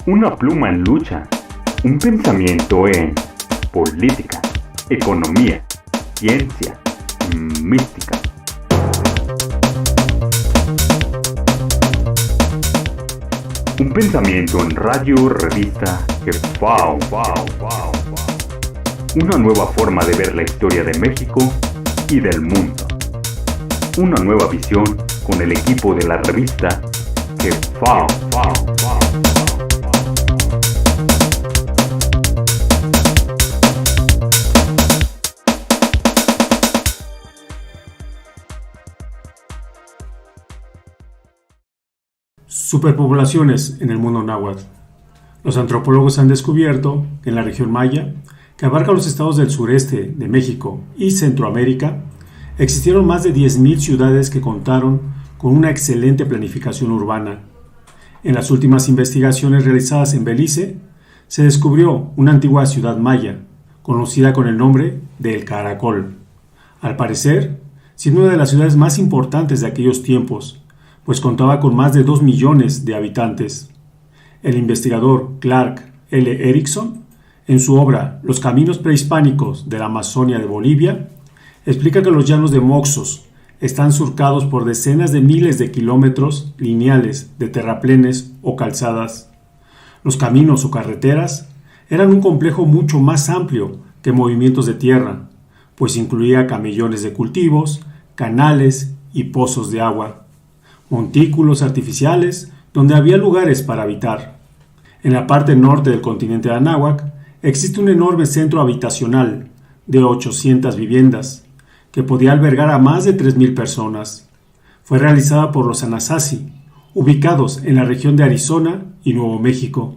Una pluma en lucha, un pensamiento en política, economía, ciencia, mística. Un pensamiento en radio, revista, Jefao. Una nueva forma de ver la historia de México y del mundo. Una nueva visión con el equipo de la revista Jefao. Superpoblaciones en el mundo náhuatl. Los antropólogos han descubierto que en la región maya, que abarca los estados del sureste de México y Centroamérica, existieron más de 10.000 ciudades que contaron con una excelente planificación urbana. En las últimas investigaciones realizadas en Belice, se descubrió una antigua ciudad maya, conocida con el nombre de El Caracol. Al parecer, siendo una de las ciudades más importantes de aquellos tiempos, pues contaba con más de 2 millones de habitantes. El investigador Clark L. Erickson, en su obra Los caminos prehispánicos de la Amazonia de Bolivia, explica que los llanos de Moxos están surcados por decenas de miles de kilómetros lineales de terraplenes o calzadas. Los caminos o carreteras eran un complejo mucho más amplio que movimientos de tierra, pues incluía camellones de cultivos, canales y pozos de agua, montículos artificiales donde había lugares para habitar. En la parte norte del continente de Anáhuac existe un enorme centro habitacional de 800 viviendas que podía albergar a más de 3.000 personas. Fue realizada por los Anasazi, ubicados en la región de Arizona y Nuevo México.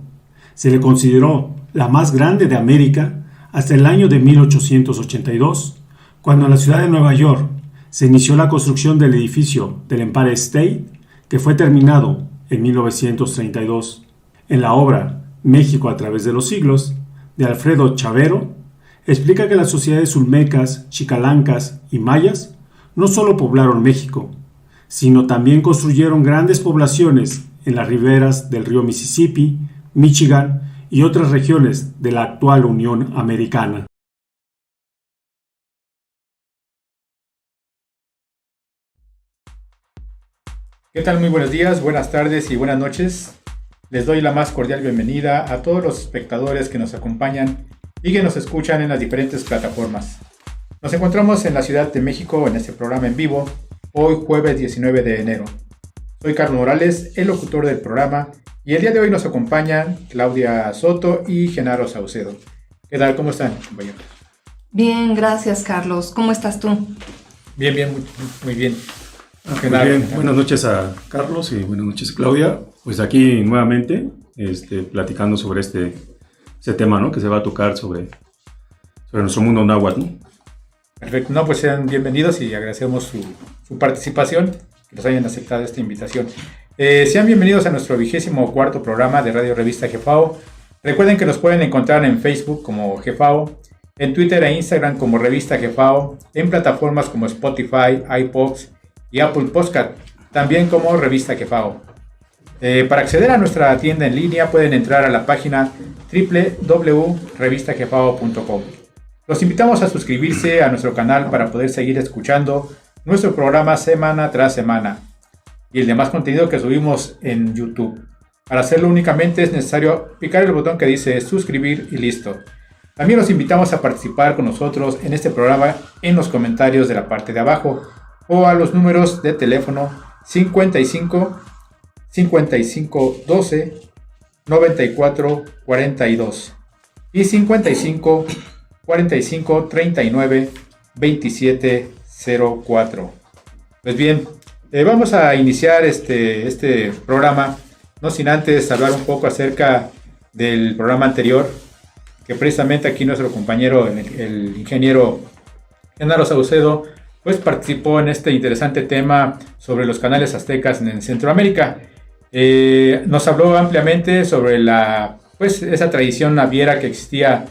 Se le consideró la más grande de América hasta el año de 1882, cuando en la ciudad de Nueva York se inició la construcción del edificio del Empire State, que fue terminado en 1932. En la obra México a través de los siglos, de Alfredo Chavero, explica que las sociedades olmecas, chicalancas y mayas no solo poblaron México, sino también construyeron grandes poblaciones en las riberas del río Mississippi, Michigan y otras regiones de la actual Unión Americana. ¿Qué tal? Muy buenos días, buenas tardes y buenas noches. Les doy la más cordial bienvenida a todos los espectadores que nos acompañan y que nos escuchan en las diferentes plataformas. Nos encontramos en la Ciudad de México en este programa en vivo, hoy jueves 19 de enero. Soy Carlos Morales, el locutor del programa, y el día de hoy nos acompañan Claudia Soto y Genaro Saucedo. ¿Qué tal? ¿Cómo están, compañeros? Bien, gracias, Carlos. ¿Cómo estás tú? Bien, muy bien. Muy bien. Buenas noches a Carlos y buenas noches a Claudia. Pues aquí nuevamente platicando sobre este tema, ¿no?, que se va a tocar sobre nuestro mundo náhuatl, ¿no? Perfecto. No, pues sean bienvenidos y agradecemos su participación, que nos hayan aceptado esta invitación. Sean bienvenidos a nuestro 24º programa de Radio Revista Jefao. Recuerden que nos pueden encontrar en Facebook como Jefao, en Twitter e Instagram como Revista Jefao, en plataformas como Spotify, iPods y Apple Podcast, también como Revista Jefao. Para acceder a nuestra tienda en línea pueden entrar a la página www.revistajefao.com. Los invitamos a suscribirse a nuestro canal para poder seguir escuchando nuestro programa semana tras semana y el demás contenido que subimos en YouTube. Para hacerlo únicamente es necesario picar el botón que dice suscribir y listo. También los invitamos a participar con nosotros en este programa en los comentarios de la parte de abajo o a los números de teléfono 55 12 94 42 y 55 45 39 27 04. Pues bien, vamos a iniciar este programa, no sin antes hablar un poco acerca del programa anterior, que precisamente aquí nuestro compañero, el ingeniero Genaro Saucedo, pues participó en este interesante tema sobre los canales aztecas en Centroamérica. Nos habló ampliamente sobre esa tradición naviera que existía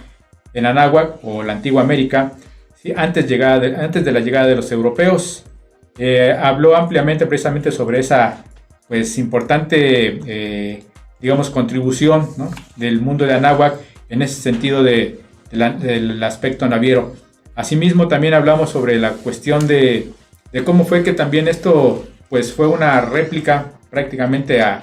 en Anáhuac o la antigua América, ¿sí?, antes de la llegada de los europeos. Habló ampliamente precisamente sobre esa importante digamos, contribución, ¿no?, del mundo de Anáhuac en ese sentido del aspecto naviero. Asimismo, también hablamos sobre la cuestión de cómo fue que también esto pues fue una réplica prácticamente a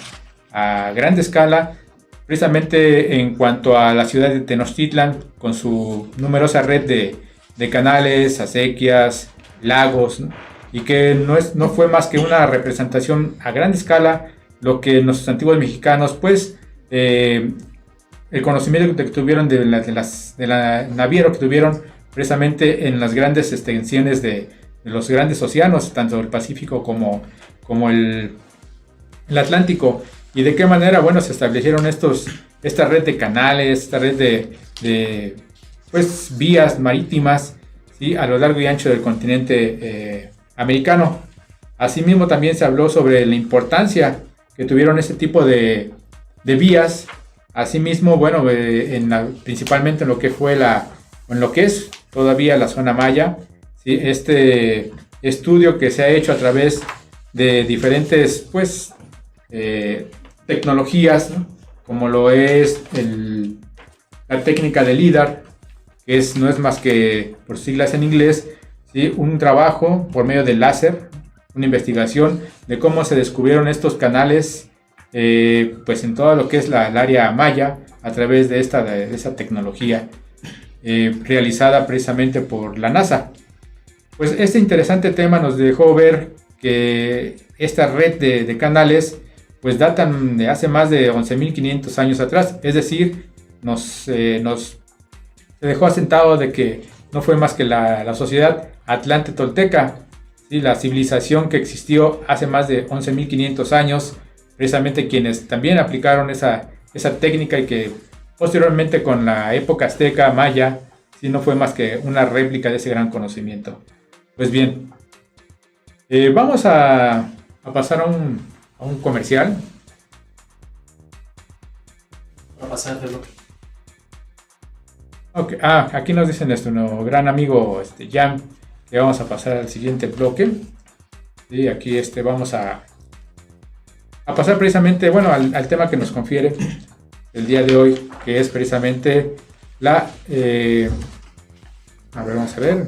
gran escala, precisamente en cuanto a la ciudad de Tenochtitlan, con su numerosa red de canales, acequias, lagos, ¿no?, y que no fue más que una representación a gran escala, lo que nuestros antiguos mexicanos, pues, el conocimiento que tuvieron de la naviero que tuvieron precisamente en las grandes extensiones de los grandes océanos, tanto el Pacífico como el Atlántico, y de qué manera, bueno, se establecieron esta red de canales, esta red de pues, vías marítimas, ¿sí?, a lo largo y ancho del continente americano. Asimismo, también se habló sobre la importancia que tuvieron este tipo de vías. Asimismo, bueno, principalmente en lo que fue en lo que es todavía la zona maya, ¿sí?, este estudio que se ha hecho a través de diferentes, pues, tecnologías, ¿no?, como lo es la técnica de LIDAR, que no es más que, por siglas en inglés, ¿sí?, un trabajo por medio de láser, una investigación de cómo se descubrieron estos canales, pues en todo lo que es el área maya, a través de esta tecnología realizada precisamente por la NASA. Pues este interesante tema nos dejó ver que esta red de canales pues datan de hace más de 11.500 años atrás, es decir, se dejó asentado de que no fue más que la sociedad Atlante Tolteca, ¿sí?, la civilización que existió hace más de 11.500 años, precisamente quienes también aplicaron esa técnica, y que posteriormente con la época azteca, maya, ¿sí?, no fue más que una réplica de ese gran conocimiento. Pues bien, vamos a pasar a un comercial. Va a pasar de bloque. Okay. Aquí nos dice nuestro gran amigo Jan que vamos a pasar al siguiente bloque. Y aquí vamos a pasar precisamente, bueno, al tema que nos confiere el día de hoy, que es precisamente a ver, vamos a ver.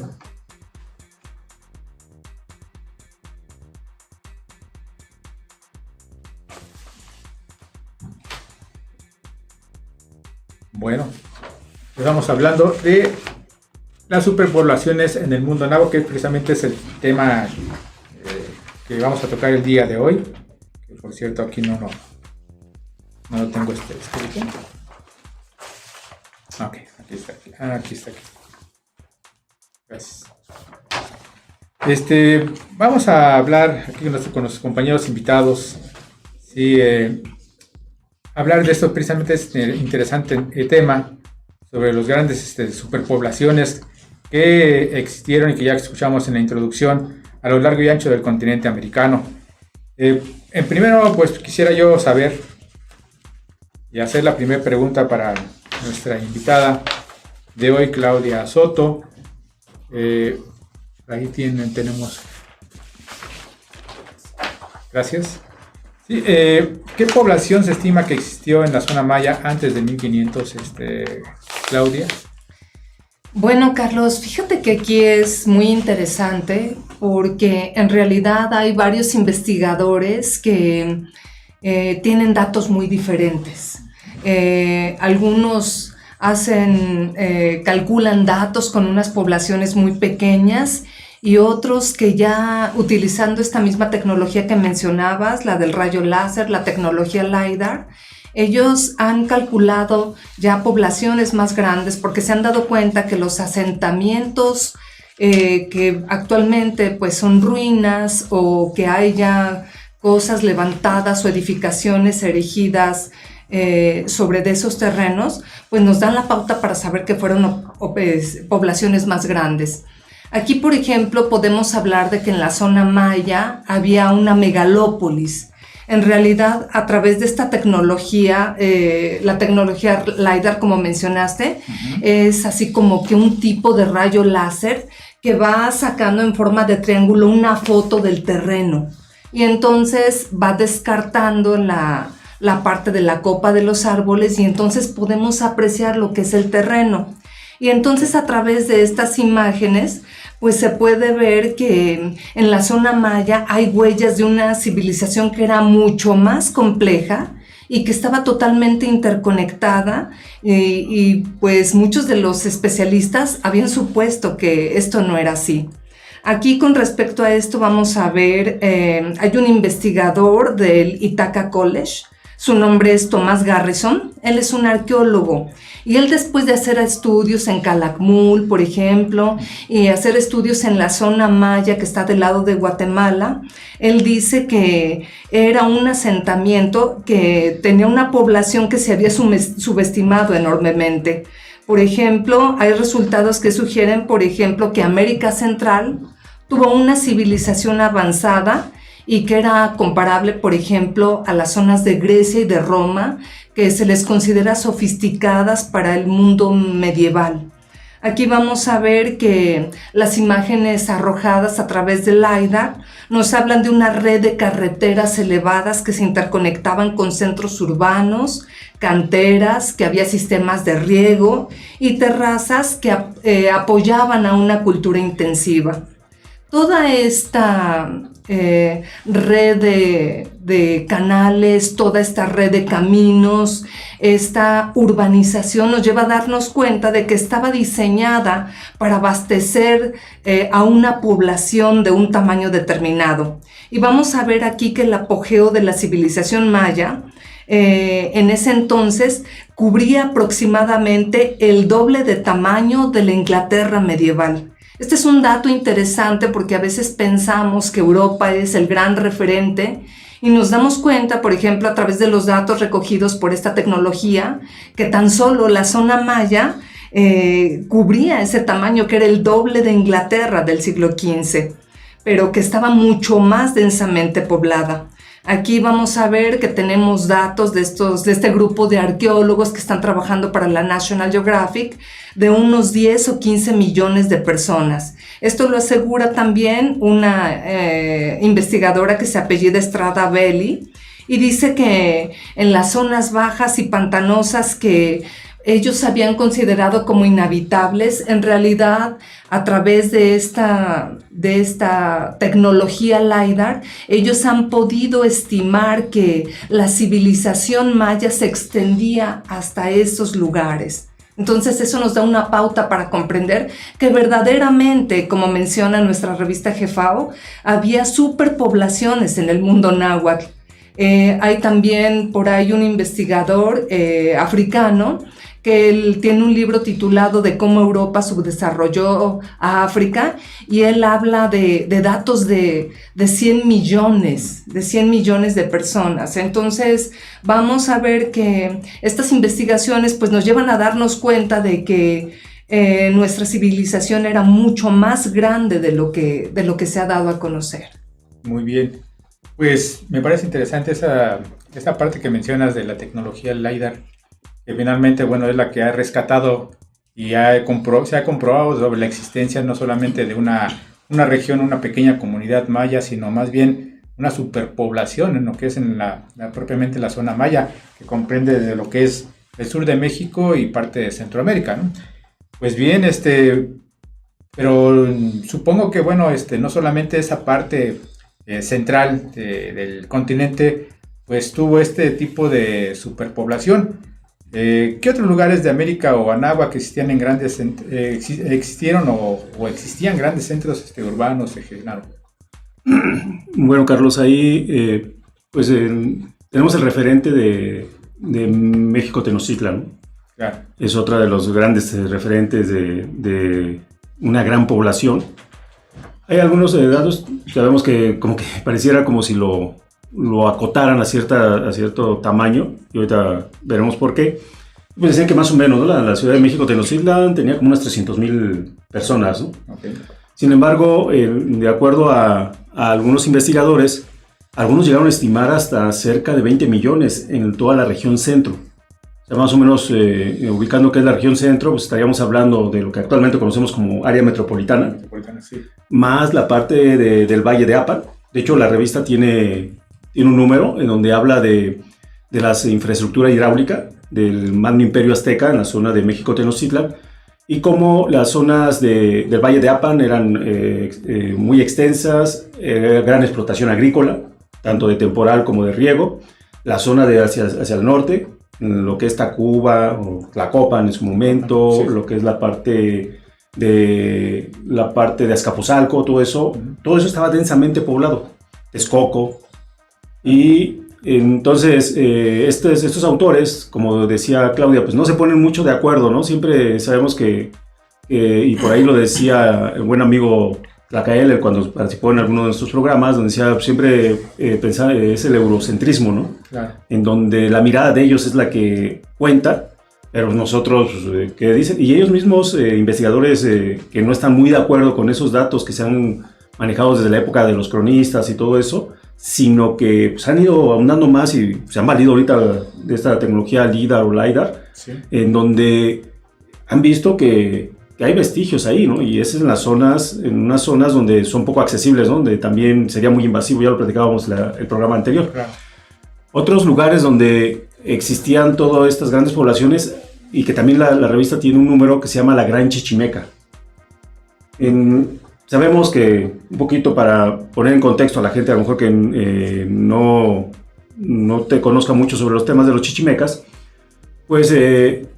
Bueno, estamos hablando de las superpoblaciones en el mundo náhuatl, que precisamente es el tema que vamos a tocar el día de hoy. Que por cierto, aquí no lo tengo escrito. Ok, aquí está. Gracias. Vamos a hablar aquí con nuestros compañeros invitados. Sí, hablar de esto precisamente, este interesante tema sobre los grandes superpoblaciones que existieron y que ya escuchamos en la introducción a lo largo y ancho del continente americano. En primero, pues quisiera yo saber y hacer la primera pregunta para nuestra invitada de hoy, Claudia Soto. Ahí tenemos. Gracias. Sí, ¿qué población se estima que existió en la zona maya antes de 1500, Claudia? Bueno, Carlos, fíjate que aquí es muy interesante porque en realidad hay varios investigadores que tienen datos muy diferentes. Algunos calculan datos con unas poblaciones muy pequeñas, y otros que ya utilizando esta misma tecnología que mencionabas, la del rayo láser, la tecnología LIDAR, ellos han calculado ya poblaciones más grandes porque se han dado cuenta que los asentamientos que actualmente pues son ruinas, o que hay ya cosas levantadas o edificaciones erigidas sobre de esos terrenos, pues nos dan la pauta para saber que fueron poblaciones más grandes. Aquí, por ejemplo, podemos hablar de que en la zona maya había una megalópolis. En realidad, a través de esta tecnología, la tecnología LIDAR, como mencionaste, es así como que un tipo de rayo láser que va sacando en forma de triángulo una foto del terreno. Y entonces va descartando la parte de la copa de los árboles y entonces podemos apreciar lo que es el terreno. Y entonces a través de estas imágenes pues se puede ver que en la zona maya hay huellas de una civilización que era mucho más compleja y que estaba totalmente interconectada y pues muchos de los especialistas habían supuesto que esto no era así. Aquí con respecto a esto vamos a ver, hay un investigador del Ithaca College, su nombre es Thomas Garrison, él es un arqueólogo y él después de hacer estudios en Calakmul, por ejemplo, y hacer estudios en la zona maya que está del lado de Guatemala, él dice que era un asentamiento que tenía una población que se había subestimado enormemente. Por ejemplo, hay resultados que sugieren, por ejemplo, que América Central tuvo una civilización avanzada y que era comparable, por ejemplo, a las zonas de Grecia y de Roma, que se les considera sofisticadas para el mundo medieval. Aquí vamos a ver que las imágenes arrojadas a través del LiDAR nos hablan de una red de carreteras elevadas que se interconectaban con centros urbanos, canteras, que había sistemas de riego y terrazas que apoyaban a una cultura intensiva. Toda esta red de canales, toda esta red de caminos, esta urbanización nos lleva a darnos cuenta de que estaba diseñada para abastecer a una población de un tamaño determinado. Y vamos a ver aquí que el apogeo de la civilización maya en ese entonces cubría aproximadamente el doble de tamaño de la Inglaterra medieval. Este es un dato interesante porque a veces pensamos que Europa es el gran referente y nos damos cuenta, por ejemplo, a través de los datos recogidos por esta tecnología, que tan solo la zona maya cubría ese tamaño que era el doble de Inglaterra del siglo XV, pero que estaba mucho más densamente poblada. Aquí vamos a ver que tenemos datos de este grupo de arqueólogos que están trabajando para la National Geographic de unos 10 o 15 millones de personas. Esto lo asegura también una investigadora que se apellida Strada Belli y dice que en las zonas bajas y pantanosas que ellos habían considerado como inhabitables, en realidad a través de esta tecnología LiDAR, ellos han podido estimar que la civilización maya se extendía hasta esos lugares. Entonces eso nos da una pauta para comprender que verdaderamente, como menciona nuestra revista GEFAO, había superpoblaciones en el mundo náhuatl. Hay también por ahí un investigador africano que él tiene un libro titulado de cómo Europa subdesarrolló a África y él habla de datos de 100 millones de personas. Entonces vamos a ver que estas investigaciones pues nos llevan a darnos cuenta de que nuestra civilización era mucho más grande de lo que se ha dado a conocer. Muy bien, pues me parece interesante esa parte que mencionas de la tecnología LiDAR, que finalmente, bueno, es la que ha rescatado y se ha comprobado sobre la existencia no solamente de una región, una pequeña comunidad maya, sino más bien una superpoblación en lo que es propiamente la zona maya, que comprende de lo que es el sur de México y parte de Centroamérica, ¿no? Pues bien, pero supongo que, bueno, no solamente esa parte central del continente, pues tuvo este tipo de superpoblación. ¿Qué otros lugares de América o Anáhuac que existían en existieron o existían grandes centros urbanos, Genaro? Bueno, Carlos, ahí tenemos el referente de México Tenochtitlan, ¿no? Claro. Es otra de los grandes referentes de una gran población. Hay algunos datos que vemos que como que pareciera como si lo acotaran a cierto tamaño, y ahorita veremos por qué. Pues decían que más o menos, ¿no? La Ciudad de México Tenochtitlan tenía como unas 300,000 personas, ¿no? Okay. Sin embargo, de acuerdo a algunos investigadores, algunos llegaron a estimar hasta cerca de 20 millones en toda la región centro. O sea, más o menos ubicando que es la región centro, pues estaríamos hablando de lo que actualmente conocemos como área metropolitana, sí. Más la parte del Valle de Apan. De hecho, la revista tiene un número en donde habla de de la infraestructura hidráulica del Magno Imperio Azteca en la zona de México-Tenochtitlan, y cómo las zonas del Valle de Apan eran muy extensas, gran explotación agrícola, tanto de temporal como de riego. La zona hacia el norte, lo que es Tacuba o Tlacopan en su momento, sí, lo que es la parte de Azcapotzalco, todo eso estaba densamente poblado. Texcoco. Y entonces estos autores, como decía Claudia, pues no se ponen mucho de acuerdo, ¿no? Siempre sabemos que y por ahí lo decía el buen amigo Tlacael cuando participó en alguno de nuestros programas, donde decía siempre pensar es el eurocentrismo, ¿no? Claro. En donde la mirada de ellos es la que cuenta, pero nosotros, ¿qué dicen? Y ellos mismos, investigadores que no están muy de acuerdo con esos datos que se han manejado desde la época de los cronistas y todo eso, sino que pues, han ido ahondando más y se han valido ahorita de esta tecnología LIDAR o LiDAR, sí, en donde han visto que hay vestigios ahí, ¿no? Y es en unas zonas donde son poco accesibles, ¿no? Donde también sería muy invasivo, ya lo platicábamos el programa anterior. Claro. Otros lugares donde existían todas estas grandes poblaciones y que también la revista tiene un número que se llama la Gran Chichimeca. Sabemos que, un poquito para poner en contexto a la gente a lo mejor que no te conozca mucho sobre los temas de los chichimecas, pues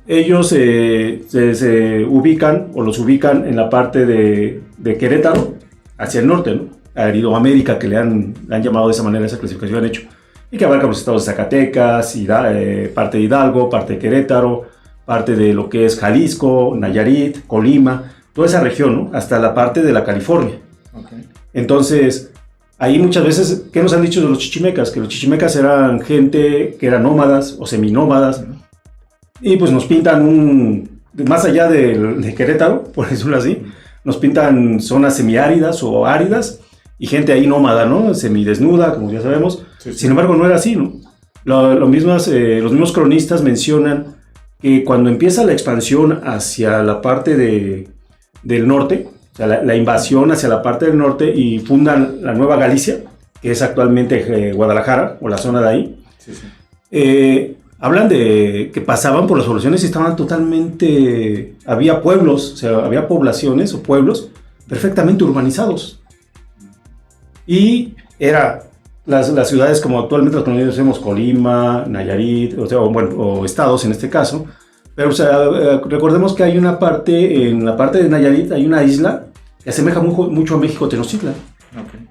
ellos se ubican o los ubican en la parte de Querétaro, hacia el norte, ¿no? A Aridoamérica, que le han llamado de esa manera, esa clasificación han hecho, y que abarca los estados de Zacatecas, parte de Hidalgo, parte de Querétaro, parte de lo que es Jalisco, Nayarit, Colima, toda esa región, ¿no? Hasta la parte de la California. Okay. Entonces, ahí muchas veces, ¿qué nos han dicho de los chichimecas? Que los chichimecas eran gente que eran nómadas o seminómadas, y pues nos pintan más allá de Querétaro, por decirlo así, nos pintan zonas semiáridas o áridas, y gente ahí nómada, ¿no? Semidesnuda, como ya sabemos. Sí, sí. Sin embargo, no era así, ¿no? Los mismos cronistas mencionan que cuando empieza la expansión hacia la parte del norte, o sea, la invasión hacia la parte del norte y fundan la Nueva Galicia, que es actualmente Guadalajara, o la zona de ahí, sí, sí. Hablan de que pasaban por las poblaciones y estaban totalmente... Había pueblos, o sea, había poblaciones o pueblos perfectamente urbanizados. Y era las ciudades como actualmente las conocemos, Colima, Nayarit, o estados en este caso. Pero o sea, recordemos que hay una parte, en la parte de Nayarit hay una isla que asemeja mucho a México-Tenochtitlan. Okay.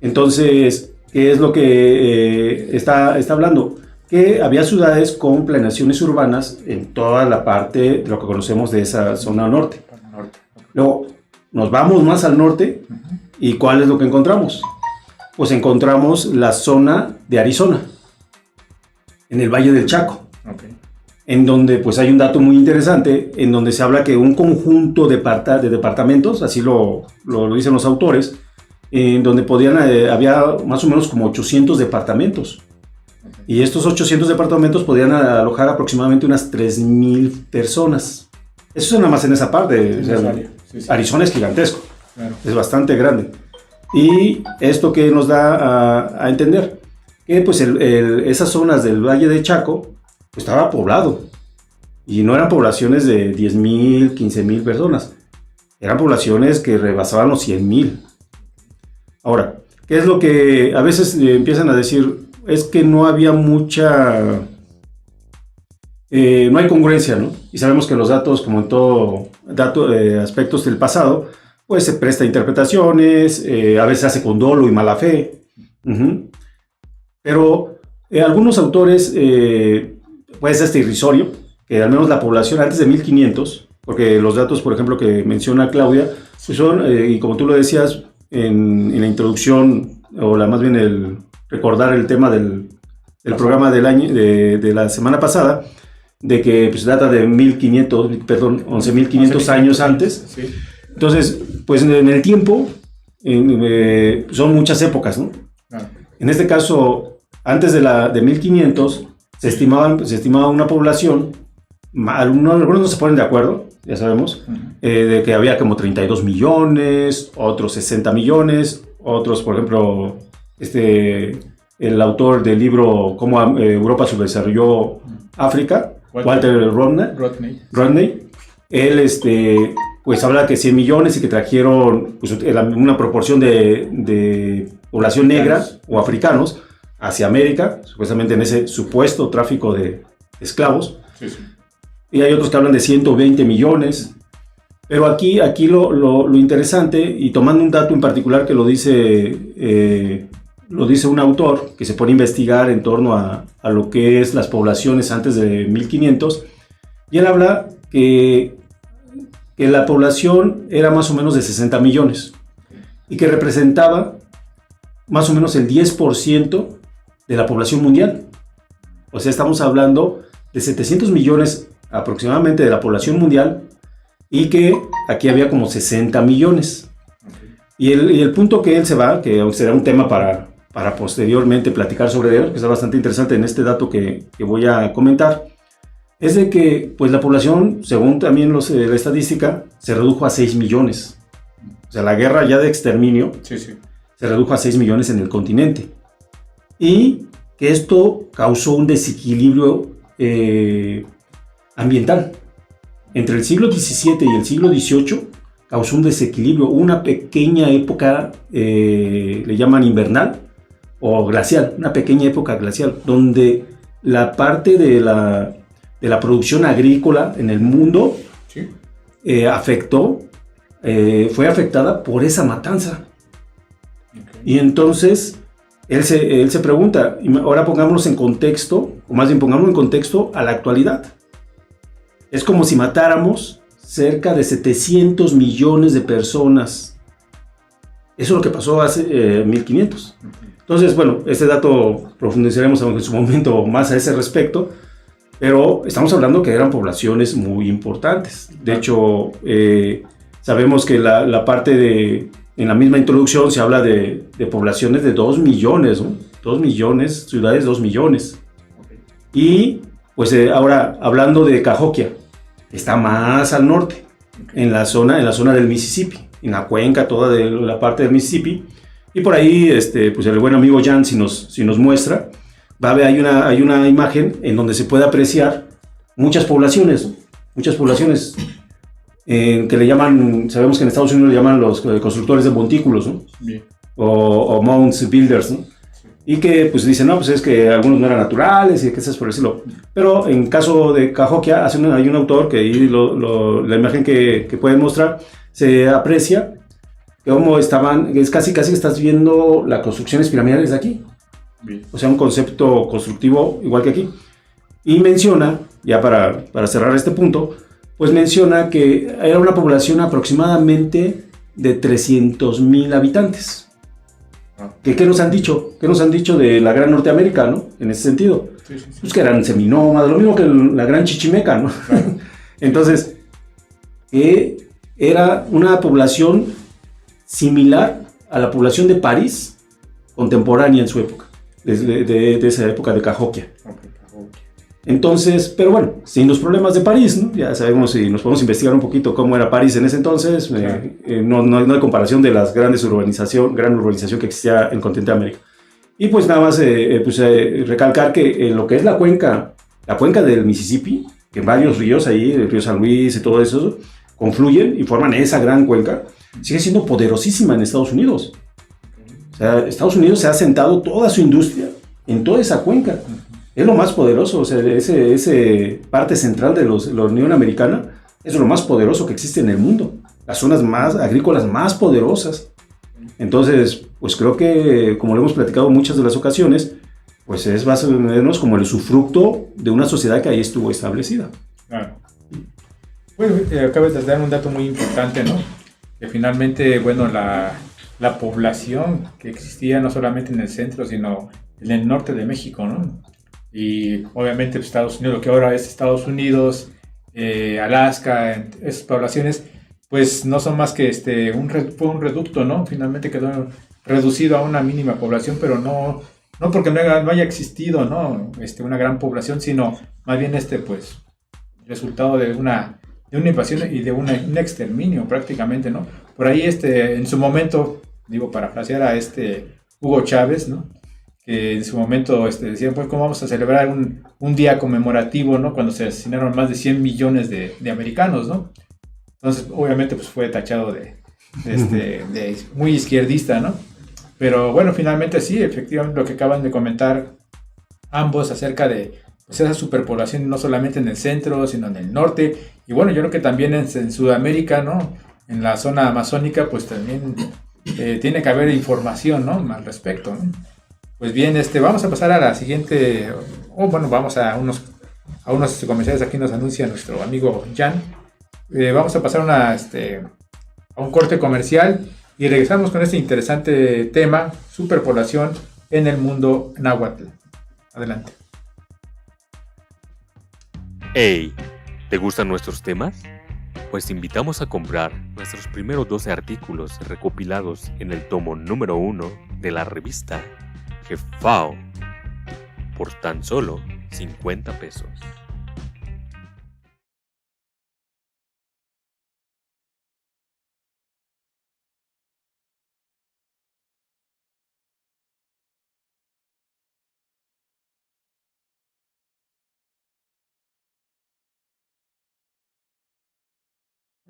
Entonces, ¿qué es lo que está hablando? Que había ciudades con planeaciones urbanas en toda la parte de lo que conocemos de esa zona norte. Luego, nos vamos más al norte, ¿y cuál es lo que encontramos? Pues encontramos la zona de Arizona, en el Valle del Chaco. Okay. En donde pues hay un dato muy interesante, en donde se habla que un conjunto de departamentos, así lo dicen los autores, en donde había más o menos como 800 departamentos. Okay. Y estos 800 departamentos podían alojar aproximadamente unas 3,000 personas. Eso es nada más en esa parte. Sí, o sea, sí. Arizona es gigantesco, claro. Es bastante grande. Y esto que nos da a entender que pues esas zonas del Valle de Chaco pues, estaba poblado, y no eran poblaciones de 10,000, 15,000 personas, eran poblaciones que rebasaban los 100,000. Ahora, ¿qué es lo que a veces empiezan a decir? Es que no había mucha... no hay congruencia, ¿no? Y sabemos que los datos, como en todo aspectos del pasado, pues se presta a interpretaciones, a veces se hace con dolo y mala fe. Pero algunos autores, puede ser irrisorio, que al menos la población antes de 1500, porque los datos, por ejemplo, que menciona Claudia, pues son, y como tú lo decías en la introducción, o más bien el recordar el tema del programa del año, de la semana pasada, de que pues, data de 11,500 años antes. Sí. Entonces, pues en el tiempo son muchas épocas, ¿no? Ah. En este caso, antes de 1500, se estimaba una población, algunos no se ponen de acuerdo, ya sabemos, de que había como 32 millones, otros 60 millones, otros, por ejemplo, el autor del libro Cómo Europa subdesarrolló África, Walter Rodney. Él pues habla que 100 millones y que trajeron pues, una proporción de población negra o africanos hacia América, supuestamente en ese supuesto tráfico de esclavos. Sí. Y hay otros que hablan de 120 millones. Pero aquí lo interesante, y tomando un dato en particular que lo dice un autor que se pone a investigar en torno a lo que es las poblaciones antes de 1500, y él habla que la población era más o menos de 60 millones y que representaba más o menos el 10% de la población mundial. O sea, estamos hablando de 700 millones aproximadamente de la población mundial y que aquí había como 60 millones. Y el punto que él se va, que será un tema para posteriormente platicar sobre él, que está bastante interesante en este dato que voy a comentar, es de que pues, la población, según también la estadística, se redujo a 6 millones. O sea, la guerra ya de exterminio se redujo a 6 millones en el continente. Y que esto causó un desequilibrio ambiental. Entre el siglo XVII y el siglo XVIII causó un desequilibrio, una pequeña época, le llaman invernal o glacial, una pequeña época glacial, donde la parte de la producción agrícola en el mundo fue afectada por esa matanza. Y entonces él se pregunta, ahora pongámonos en contexto, o más bien pongámonos en contexto a la actualidad. Es como si matáramos cerca de 700 millones de personas. Eso es lo que pasó hace 1500. Entonces, bueno, este dato profundizaremos en su momento más a ese respecto, pero estamos hablando que eran poblaciones muy importantes. De hecho, sabemos que la parte en la misma introducción se habla de poblaciones de 2 millones, ¿no? 2 millones, ciudades 2 millones. Y pues ahora, hablando de Cahokia, está más al norte, en la zona del Mississippi, en la cuenca toda de la parte del Mississippi. Y por ahí, pues el buen amigo Jan, si nos muestra, va a ver, hay una imagen en donde se puede apreciar muchas poblaciones que le llaman, sabemos que en Estados Unidos le llaman los constructores de montículos, ¿no? O mounds builders, ¿no? Y que pues dicen, no, pues es que algunos no eran naturales y que esas por decirlo. Pero en caso de Cahokia, hay un autor que ahí la imagen que pueden mostrar, se aprecia cómo es casi que estás viendo las construcciones piramidales de aquí. O sea, un concepto constructivo igual que aquí. Y menciona, ya para cerrar este punto, pues menciona que era una población aproximadamente de 300,000 habitantes. ¿Qué nos han dicho? ¿Qué nos han dicho de la Gran Norteamérica, ¿no? En ese sentido. Sí. Pues que eran seminómadas, lo mismo que la Gran Chichimeca, ¿no? Claro. Entonces, era una población similar a la población de París contemporánea en su época, de esa época de Cahokia. Entonces, pero bueno, sin los problemas de París, ¿no? Ya sabemos, si nos podemos investigar un poquito cómo era París en ese entonces, claro. No hay comparación de las gran urbanización que existía en el continente de América. Y pues nada más recalcar que lo que es la cuenca del Mississippi, que varios ríos ahí, el río San Luis y todo eso, confluyen y forman esa gran cuenca, sigue siendo poderosísima en Estados Unidos. O sea, Estados Unidos se ha asentado toda su industria en toda esa cuenca. Es lo más poderoso, o sea, ese parte central de la Unión Americana es lo más poderoso que existe en el mundo. Las zonas más agrícolas más poderosas. Entonces, pues creo que, como lo hemos platicado en muchas de las ocasiones, pues es más o menos como el usufructo de una sociedad que ahí estuvo establecida. Claro. Bueno, acabas de dar un dato muy importante, ¿no? Que finalmente, bueno, la población que existía no solamente en el centro, sino en el norte de México, ¿no? Y obviamente pues, Estados Unidos, lo que ahora es Estados Unidos, Alaska, esas poblaciones, pues no son más que fue un reducto, ¿no? Finalmente quedó reducido a una mínima población, pero no porque no haya existido, ¿no? Una gran población, sino más bien pues resultado de una invasión y de un exterminio prácticamente, ¿no? Por ahí en su momento, digo, parafrasear a Hugo Chávez, ¿no? que en su momento decían, pues, ¿cómo vamos a celebrar un día conmemorativo, ¿no? Cuando se asesinaron más de 100 millones de americanos, ¿no? Entonces, obviamente, pues fue tachado de muy izquierdista, ¿no? Pero bueno, finalmente sí, efectivamente, lo que acaban de comentar ambos acerca de pues, esa superpoblación, no solamente en el centro, sino en el norte. Y bueno, yo creo que también en Sudamérica, ¿no? En la zona amazónica, pues también tiene que haber información, ¿no? Al respecto, ¿no? Pues bien, vamos a pasar a la siguiente, vamos a unos comerciales. Aquí nos anuncia nuestro amigo Jan. Vamos a pasar a un corte comercial y regresamos con este interesante tema, superpoblación en el mundo náhuatl. Adelante. Hey, ¿te gustan nuestros temas? Pues te invitamos a comprar nuestros primeros 12 artículos recopilados en el tomo número 1 de la revista Jefao por tan solo 50 pesos.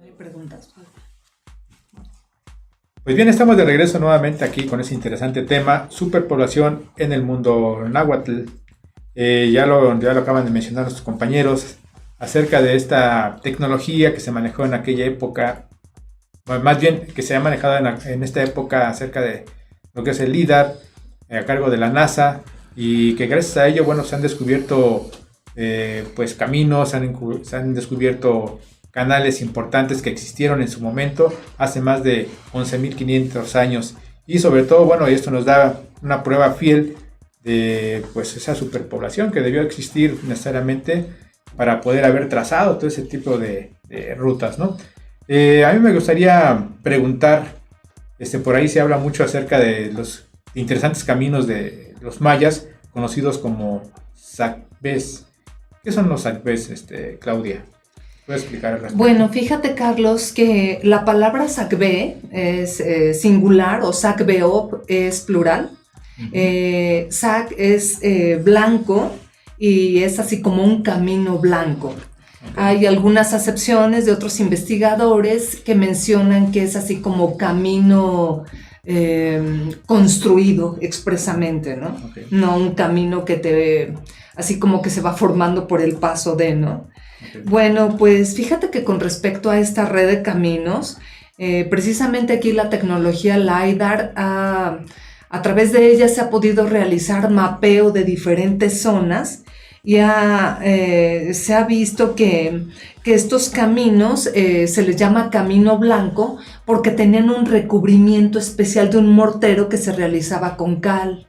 ¿Hay preguntas? Pues bien, estamos de regreso nuevamente aquí con ese interesante tema, superpoblación en el mundo náhuatl. Ya lo acaban de mencionar nuestros compañeros acerca de esta tecnología que se manejó en aquella época, más bien que se ha manejado en esta época acerca de lo que es el LIDAR a cargo de la NASA, y que gracias a ello, bueno, se han descubierto pues caminos, se han descubierto canales importantes que existieron en su momento hace más de 11.500 años, y sobre todo, bueno, esto nos da una prueba fiel de pues esa superpoblación que debió existir necesariamente para poder haber trazado todo ese tipo de rutas, ¿no? A mí me gustaría preguntar, por ahí se habla mucho acerca de los interesantes caminos de los mayas, conocidos como sacbés. ¿Qué son los sacbés, Claudia? ¿Puedes explicar al respecto? Bueno, fíjate, Carlos, que la palabra sacbé es singular o sacbeo es plural. Uh-huh. Sac es blanco y es así como un camino blanco. Okay. Hay algunas acepciones de otros investigadores que mencionan que es así como camino construido expresamente, ¿no? Okay. No un camino que así como que se va formando por el paso de, ¿no? Okay. Bueno, pues fíjate que con respecto a esta red de caminos, precisamente aquí la tecnología LiDAR a través de ella se ha podido realizar mapeo de diferentes zonas y se ha visto que estos caminos se les llama camino blanco porque tenían un recubrimiento especial de un mortero que se realizaba con cal.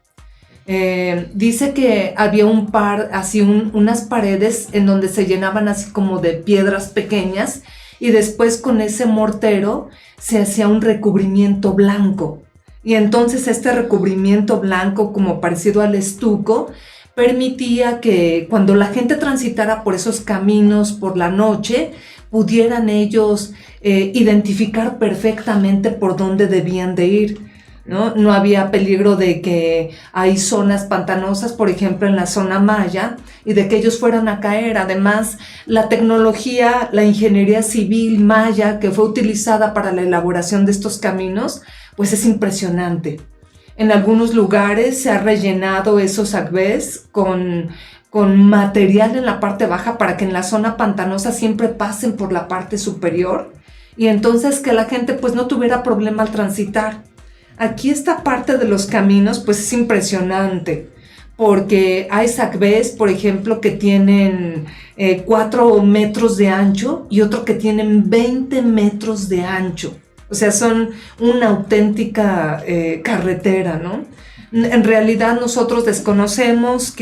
Dice que había unas paredes en donde se llenaban así como de piedras pequeñas y después con ese mortero se hacía un recubrimiento blanco. Y entonces este recubrimiento blanco, como parecido al estuco, permitía que cuando la gente transitara por esos caminos por la noche, pudieran ellos identificar perfectamente por dónde debían de ir, ¿no? No había peligro de que hay zonas pantanosas, por ejemplo en la zona maya, y de que ellos fueran a caer. Además, la tecnología, la ingeniería civil maya que fue utilizada para la elaboración de estos caminos, pues es impresionante. En algunos lugares se ha rellenado esos sacbés con material en la parte baja para que en la zona pantanosa siempre pasen por la parte superior y entonces que la gente pues no tuviera problema al transitar. Aquí esta parte de los caminos pues es impresionante porque hay sacbés, por ejemplo, que tienen 4 metros de ancho y otro que tienen 20 metros de ancho. O sea, son una auténtica carretera, ¿no? En realidad nosotros desconocemos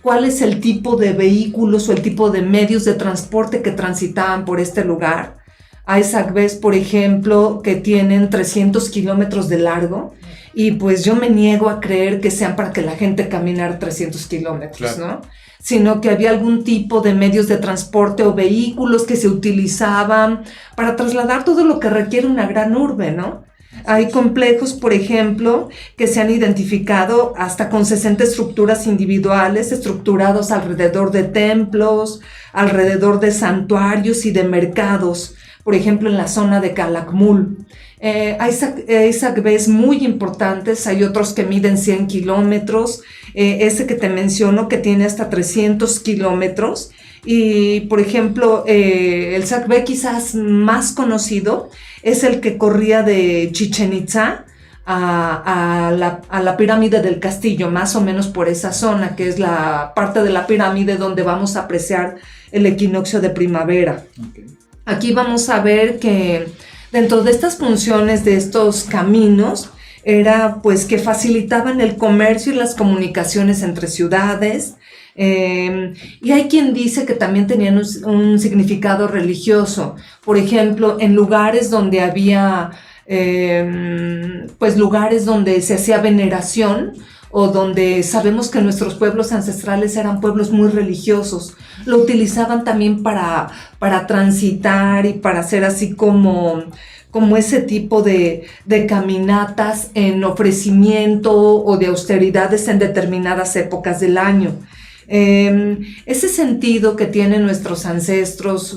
cuál es el tipo de vehículos o el tipo de medios de transporte que transitaban por este lugar. Hay sacbés, por ejemplo, que tienen 300 kilómetros de largo y pues yo me niego a creer que sean para que la gente caminara 300 kilómetros, claro, ¿no? Sino que había algún tipo de medios de transporte o vehículos que se utilizaban para trasladar todo lo que requiere una gran urbe, ¿no? Hay complejos, por ejemplo, que se han identificado hasta con 60 estructuras individuales estructurados alrededor de templos, alrededor de santuarios y de mercados, por ejemplo, en la zona de Calakmul. Hay SACBs muy importantes, hay otros que miden 100 kilómetros, ese que te menciono que tiene hasta 300 kilómetros. Y, por ejemplo, el SACB quizás más conocido es el que corría de Chichén Itzá a la pirámide del castillo, más o menos por esa zona, que es la parte de la pirámide donde vamos a apreciar el equinoccio de primavera. Okay. Aquí vamos a ver que dentro de estas funciones de estos caminos era pues que facilitaban el comercio y las comunicaciones entre ciudades. Y hay quien dice que también tenían un significado religioso. Por ejemplo, en lugares donde había pues lugares donde se hacía veneración, o donde sabemos que nuestros pueblos ancestrales eran pueblos muy religiosos, lo utilizaban también para transitar y para hacer así como ese tipo de caminatas en ofrecimiento o de austeridades en determinadas épocas del año. Ese sentido que tienen nuestros ancestros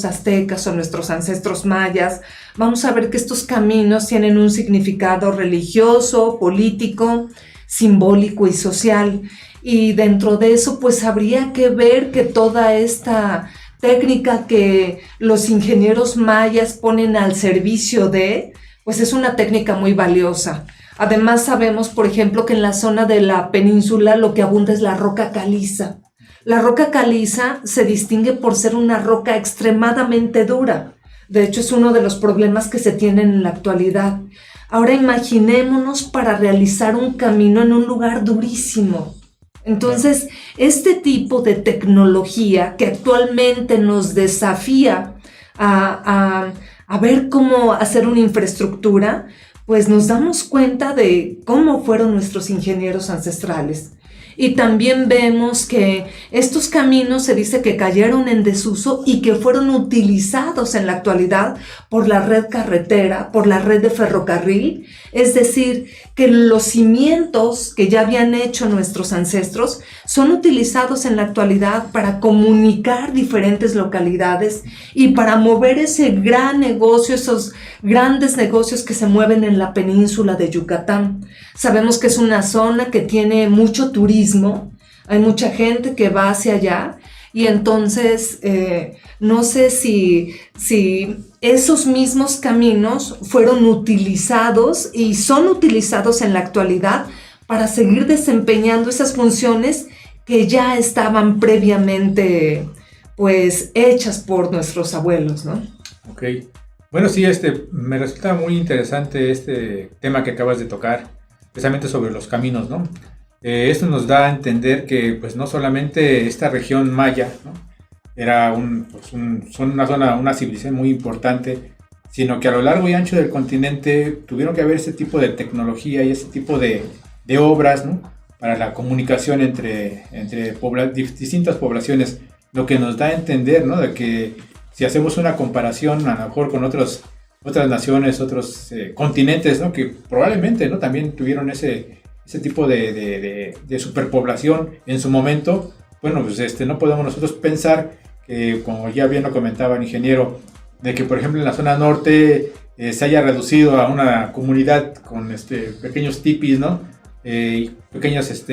aztecas o nuestros ancestros mayas, vamos a ver que estos caminos tienen un significado religioso, político, simbólico y social. Y dentro de eso, pues habría que ver que toda esta técnica que los ingenieros mayas ponen al servicio pues es una técnica muy valiosa. Además sabemos, por ejemplo, que en la zona de la península lo que abunda es la roca caliza. La roca caliza se distingue por ser una roca extremadamente dura. De hecho, es uno de los problemas que se tienen en la actualidad. Ahora imaginémonos para realizar un camino en un lugar durísimo. Entonces, este tipo de tecnología que actualmente nos desafía a ver cómo hacer una infraestructura, pues nos damos cuenta de cómo fueron nuestros ingenieros ancestrales. Y también vemos que estos caminos se dice que cayeron en desuso y que fueron utilizados en la actualidad por la red carretera, por la red de ferrocarril. Es decir, que los cimientos que ya habían hecho nuestros ancestros son utilizados en la actualidad para comunicar diferentes localidades y para mover ese gran negocio, esos grandes negocios que se mueven en la península de Yucatán. Sabemos que es una zona que tiene mucho turismo, hay mucha gente que va hacia allá y entonces no sé si esos mismos caminos fueron utilizados y son utilizados en la actualidad para seguir desempeñando esas funciones que ya estaban previamente pues hechas por nuestros abuelos, ¿no? Ok. Bueno, sí, me resulta muy interesante este tema que acabas de tocar, precisamente sobre los caminos, ¿no? Esto nos da a entender que pues no solamente esta región maya, ¿no?, era una civilización muy importante, sino que a lo largo y ancho del continente tuvieron que haber este tipo de tecnología y este tipo de obras, ¿no?, para la comunicación entre distintas poblaciones, lo que nos da a entender, ¿no?, de que si hacemos una comparación a lo mejor con otras naciones, otros continentes, ¿no?, que probablemente, ¿no?, también tuvieron ese tipo de superpoblación en su momento, bueno, pues no podemos nosotros pensar que, como ya bien lo comentaba el ingeniero, de que por ejemplo en la zona norte se haya reducido a una comunidad con pequeños tipis, ¿no?, pequeñas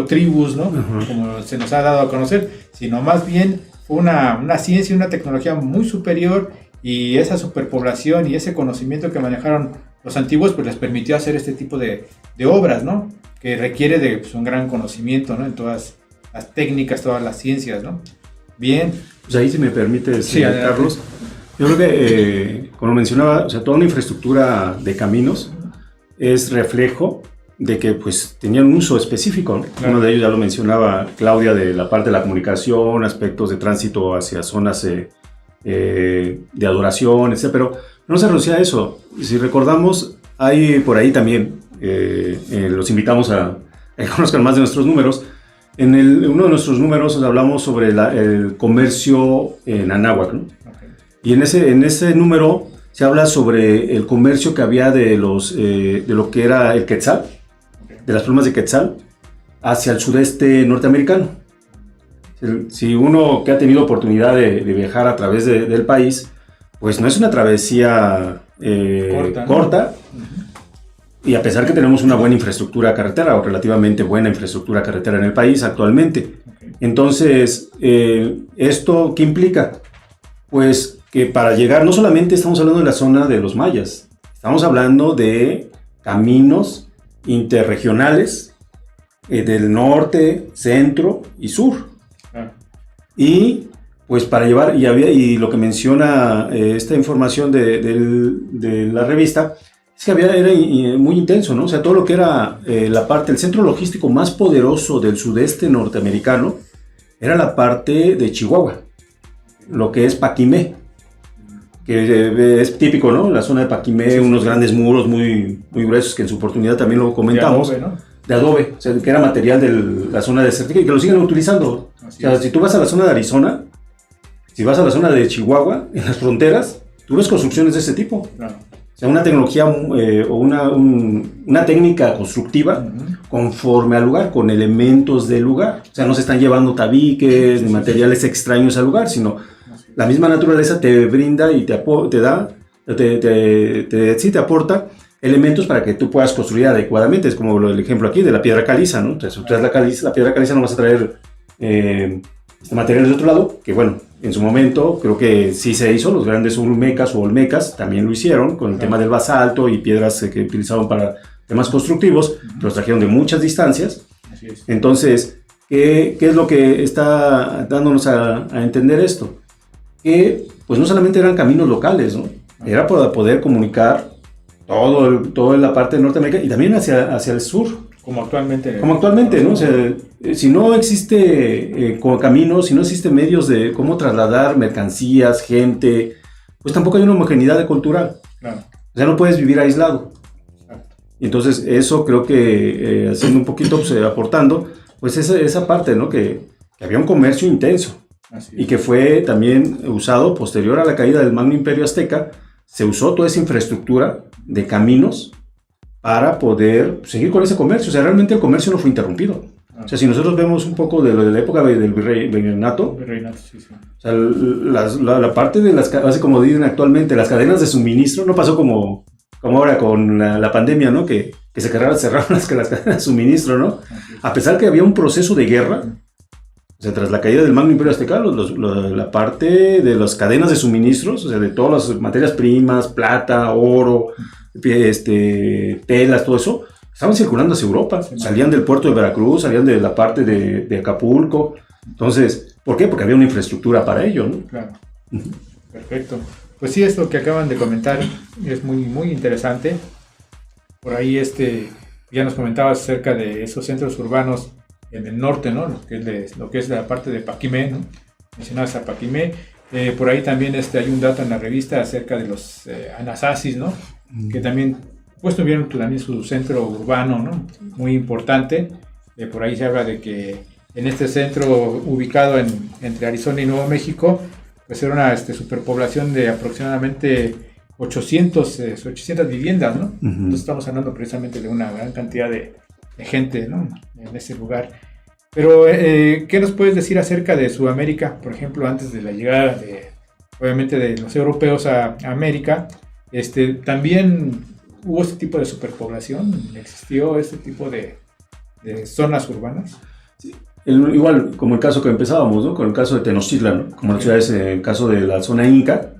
tribus, ¿no?, uh-huh, como se nos ha dado a conocer, sino más bien fue una ciencia y una tecnología muy superior, y esa superpoblación y ese conocimiento que manejaron los antiguos pues les permitió hacer este tipo de obras, ¿no?, que requiere de pues, un gran conocimiento, ¿no?, en todas las técnicas, todas las ciencias, ¿no? Bien. Pues ahí, si me permites, sí, Carlos, yo creo que, como mencionaba, o sea, toda una infraestructura de caminos es reflejo de que pues tenían un uso específico, ¿no? Claro. Uno de ellos ya lo mencionaba Claudia, de la parte de la comunicación, aspectos de tránsito hacia zonas de adoración, etc. Pero no se reducía a eso. Si recordamos, hay por ahí también, los invitamos a que conozcan más de nuestros números. En uno de nuestros números hablamos sobre el comercio en anáhuac, ¿no? Okay. Y en ese número se habla sobre el comercio que había de lo que era el quetzal, de las plumas de quetzal, hacia el sudeste norteamericano. Si uno que ha tenido oportunidad de viajar a través del país, pues no es una travesía corta, y a pesar que tenemos una buena infraestructura carretera, o relativamente buena infraestructura carretera en el país actualmente. Entonces, ¿esto qué implica? Pues que para llegar, no solamente estamos hablando de la zona de los mayas, estamos hablando de caminos interregionales del norte, centro y sur. Y pues para llevar, y lo que menciona esta información de la revista, es que era muy intenso, ¿no? O sea, todo lo que era el centro logístico más poderoso del sudeste norteamericano era la parte de Chihuahua, lo que es Paquimé, que es típico, ¿no? La zona de Paquimé, unos grandes muros muy, muy gruesos, que en su oportunidad también lo comentamos. De adobe, ¿no? De adobe, o sea, que era material de la zona desértica y que lo siguen utilizando. Así o sea, es. si tú vas a la zona de Arizona, si vas a la zona de Chihuahua, en las fronteras, tú ves construcciones de ese tipo. Claro. O sea, una tecnología o una técnica constructiva conforme al lugar, con elementos del lugar. O sea, no se están llevando tabiques ni materiales extraños al lugar, sino la misma naturaleza te brinda y te aporta elementos para que tú puedas construir adecuadamente. Es como el ejemplo aquí de la piedra caliza, ¿no? Entonces, tú traes la piedra caliza, no vas a traer materiales de otro lado, que bueno, en su momento creo que sí se hizo, los grandes olmecas o olmecas también lo hicieron, con el tema del basalto y piedras que utilizaban para temas constructivos, los trajeron de muchas distancias. Así es. Entonces, ¿qué es lo que está dándonos a entender esto? Que pues no solamente eran caminos locales, ¿no? Era para poder comunicar toda la parte de Norteamérica y también hacia el sur. Como actualmente. ¿No? O sea, si no existe caminos, si no existe medios de cómo trasladar mercancías, gente, pues tampoco hay una homogeneidad cultural. Claro. O sea, no puedes vivir aislado. Exacto. Y entonces eso creo que haciendo un poquito, pues, aportando, pues esa parte, ¿no? Que había un comercio intenso. Así es. Y que fue también usado posterior a la caída del Magno Imperio Azteca. Se usó toda esa infraestructura de caminos para poder seguir con ese comercio. O sea, realmente el comercio no fue interrumpido. O sea, si nosotros vemos un poco de la época del virreinato, Sí. o sea, la parte de así como dicen actualmente, las cadenas de suministro, no pasó como ahora con la pandemia, ¿no? Que se cerraron las cadenas de suministro, ¿no? A pesar que había un proceso de guerra, o sea, tras la caída del Magno Imperio Azteca, la parte de las cadenas de suministros, o sea, de todas las materias primas, plata, oro, telas, todo eso, estaban circulando hacia Europa. Salían del puerto de Veracruz, salían de la parte de Acapulco. Entonces, ¿por qué? Porque había una infraestructura para ello, ¿no? Claro. Perfecto. Pues sí, esto que acaban de comentar es muy, muy interesante. Por ahí ya nos comentabas acerca de esos centros urbanos en el norte, ¿no? Lo que es la parte de Paquimé, ¿no? Mencionabas a Paquimé. Por ahí también hay un dato en la revista acerca de los Anasasis, ¿no? Que también pues tuvieron también su centro urbano, ¿no? Muy importante. Por ahí se habla de que en este centro ubicado entre Arizona y Nuevo México, pues era una superpoblación de aproximadamente 800 viviendas, ¿no? Entonces estamos hablando precisamente de una gran cantidad de gente, ¿no? En ese lugar. Pero, ¿qué nos puedes decir acerca de Sudamérica? Por ejemplo, antes de la llegada obviamente de los europeos a América, también hubo este tipo de superpoblación, existió este tipo de zonas urbanas. Sí. Igual, como el caso que empezábamos, ¿no? Con el caso de Tenochtitlan, ¿no? Como las ciudades, el caso de la zona Inca,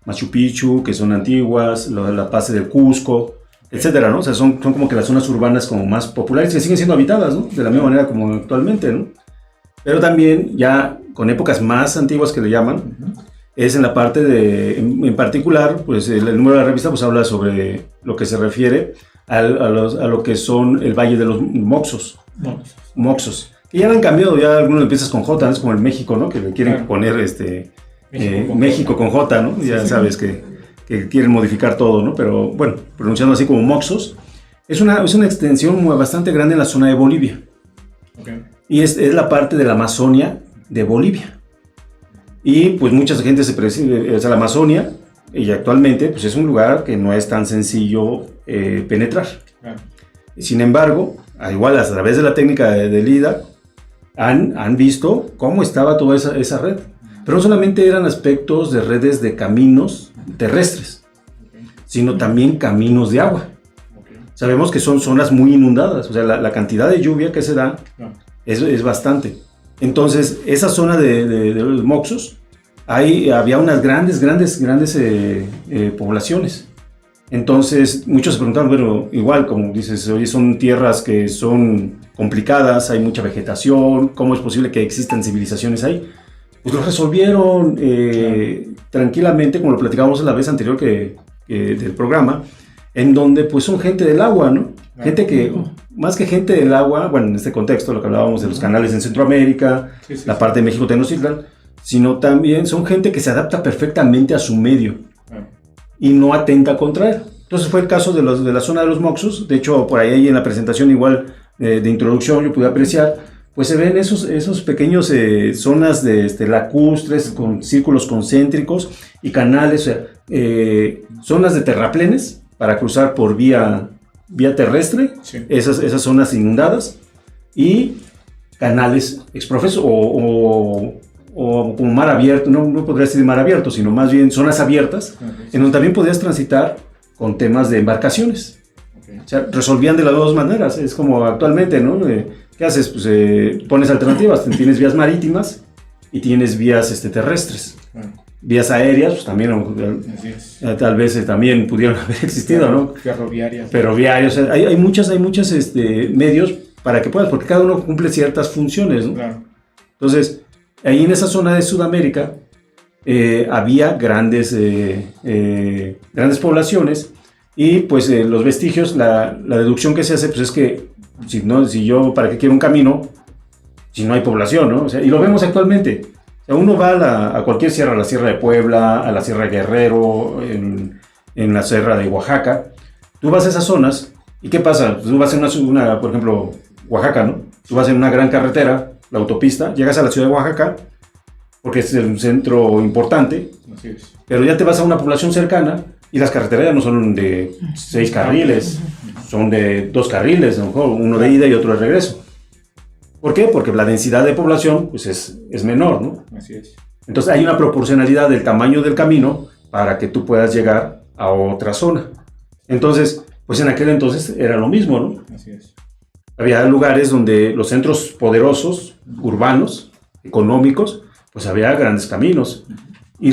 Machu Picchu, que son antiguas, la base del Cusco, etcétera, ¿no? O sea, son como que las zonas urbanas como más populares que siguen siendo habitadas, ¿no? De la misma manera como actualmente, ¿no? Pero también ya con épocas más antiguas que le llaman, es en la parte en particular, pues el número de la revista pues habla sobre lo que se refiere a lo que son el Valle de los Moxos, que ya han cambiado, ya algunos empiezas con J, ¿no? Es como el México, ¿no? Que le quieren poner México con J, ¿no? Ya sabes que quieren modificar todo, ¿no? Pero bueno, pronunciando así como Moxos, es una extensión bastante grande en la zona de Bolivia. Okay. Y es la parte de la Amazonia de Bolivia. Y pues mucha gente se percibe, o sea, la Amazonia y actualmente pues es un lugar que no es tan sencillo penetrar. Claro. Sin embargo, igual a través de la técnica de LIDAR, han visto cómo estaba toda esa red. Pero no solamente eran aspectos de redes de caminos terrestres, sino también caminos de agua. Sabemos que son zonas muy inundadas, o sea, la cantidad de lluvia que se da es bastante. Entonces, esa zona de los Moxos, había unas grandes poblaciones. Entonces, muchos se preguntaron, bueno, igual, como dices, oye, son tierras que son complicadas, hay mucha vegetación, ¿cómo es posible que existan civilizaciones ahí? Pues lo resolvieron tranquilamente, como lo platicábamos la vez anterior del programa, en donde pues son gente del agua, ¿no? Gente que, más que gente del agua, bueno, en este contexto, lo que hablábamos de los canales en Centroamérica, la parte de México, Tenochtitlan, sino también son gente que se adapta perfectamente a su medio y no atenta contra él. Entonces fue el caso de la zona de los Moxos. De hecho, por ahí en la presentación igual de introducción yo pude apreciar, pues se ven esos pequeños zonas lacustres con círculos concéntricos y canales, o sea, zonas de terraplenes para cruzar por vía terrestre, esas zonas inundadas, y canales exprofesos o como mar abierto, no podría decir mar abierto, sino más bien zonas abiertas, en donde también podías transitar con temas de embarcaciones. O sea, resolvían de las dos maneras. Es como actualmente, ¿no? ¿Qué haces? Pues pones alternativas. Tienes vías marítimas y tienes vías terrestres. Vías aéreas, pues también tal vez también pudieron haber existido, ¿no? Ferroviarias. O sea, hay muchas medios para que puedas, porque cada uno cumple ciertas funciones, ¿no? Claro. Entonces, ahí en esa zona de Sudamérica había grandes poblaciones. Y pues los vestigios, la deducción que se hace, pues es que si yo, ¿para qué quiero un camino? Si no hay población, ¿no? O sea, y lo vemos actualmente. O sea, uno va a cualquier sierra, a la Sierra de Puebla, a la Sierra de Guerrero, en la Sierra de Oaxaca. Tú vas a esas zonas, ¿y qué pasa? Pues tú vas en por ejemplo, Oaxaca, ¿no? Tú vas en una gran carretera, la autopista, llegas a la ciudad de Oaxaca, porque es un centro importante, pero ya te vas a una población cercana, y las carreteras ya no son de 6 carriles, son de 2 carriles, a lo mejor uno de ida y otro de regreso. ¿Por qué? Porque la densidad de población pues es menor, ¿no? Así es. Entonces hay una proporcionalidad del tamaño del camino para que tú puedas llegar a otra zona. Entonces, pues en aquel entonces era lo mismo, ¿no? Así es. Había lugares donde los centros poderosos, urbanos, económicos, pues había grandes caminos. Y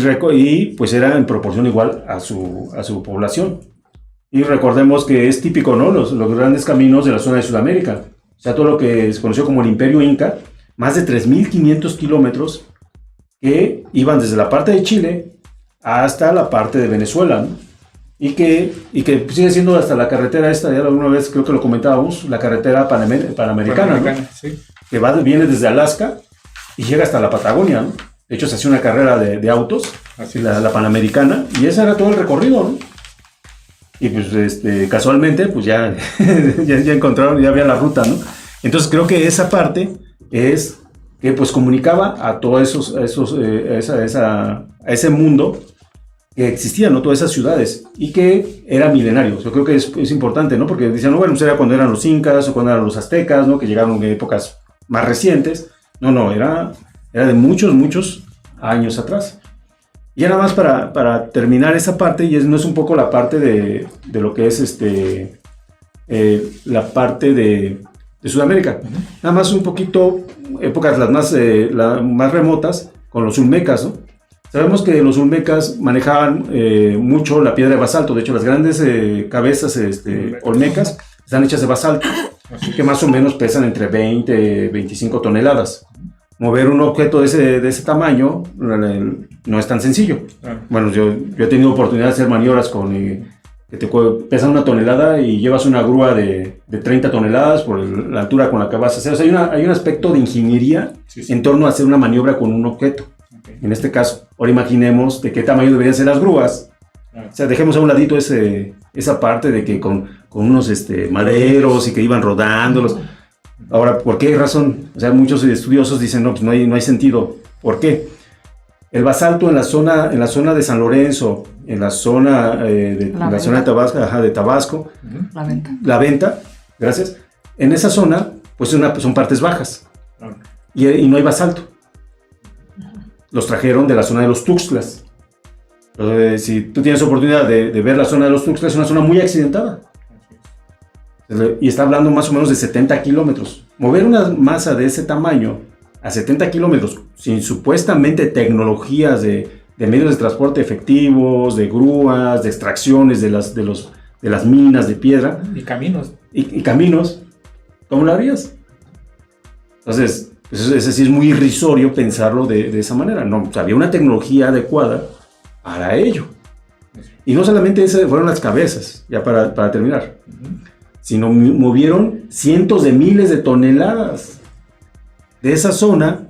pues era en proporción igual a su población. Y recordemos que es típico, ¿no? Los grandes caminos de la zona de Sudamérica. O sea, todo lo que se conoció como el Imperio Inca, más de 3.500 kilómetros que iban desde la parte de Chile hasta la parte de Venezuela, ¿no? Y que sigue siendo hasta la carretera esta, ya alguna vez creo que lo comentábamos, la carretera panamericana, ¿no? Sí. Que viene desde Alaska y llega hasta la Patagonia, ¿no? De hecho, se hacía una carrera de autos, la Panamericana, y ese era todo el recorrido, ¿no? Y pues casualmente, pues ya encontraron, ya había la ruta, ¿no? Entonces creo que esa parte es que pues comunicaba a todos a ese mundo que existía, ¿no? Todas esas ciudades, y que era milenario. Yo creo que es importante, ¿no? Porque decían, no, bueno, pues era cuando eran los incas o cuando eran los aztecas, ¿no? Que llegaron en épocas más recientes. No, era de muchos años atrás. Y ya nada más para terminar esa parte, y no es un poco la parte de lo que es la parte de Sudamérica. Uh-huh. Nada más un poquito, épocas las más remotas, con los olmecas, ¿no? Sabemos que los olmecas manejaban mucho la piedra de basalto. De hecho, las grandes cabezas olmecas están hechas de basalto, que más o menos pesan entre 20 y 25 toneladas. Mover un objeto de ese tamaño no es tan sencillo. Bueno, yo he tenido oportunidad de hacer maniobras que te pesan 1 tonelada y llevas una grúa de 30 toneladas por la altura con la que vas a hacer. O sea, hay un aspecto de ingeniería en torno a hacer una maniobra con un objeto. En este caso, ahora imaginemos de qué tamaño deberían ser las grúas. O sea, dejemos a un ladito esa parte de que con unos maderos y que iban rodándolos. Ahora, ¿por qué razón? O sea, muchos estudiosos dicen, no, pues no hay sentido. ¿Por qué? El basalto en la zona de San Lorenzo, en la zona de Tabasco, La Venta, gracias. En esa zona, pues son partes bajas y no hay basalto. Los trajeron de la zona de los Tuxtlas. Si tú tienes oportunidad de ver la zona de los Tuxtlas, es una zona muy accidentada. Y está hablando más o menos de 70 kilómetros. Mover una masa de ese tamaño a 70 kilómetros, sin supuestamente tecnologías de medios de transporte efectivos, de grúas, de extracciones de las minas de piedra. Y caminos. Y caminos, ¿cómo lo harías? Entonces, pues ese sí es muy irrisorio pensarlo de esa manera. No, o sea, había una tecnología adecuada para ello. Y no solamente esas fueron las cabezas, ya para terminar, sino movieron cientos de miles de toneladas de esa zona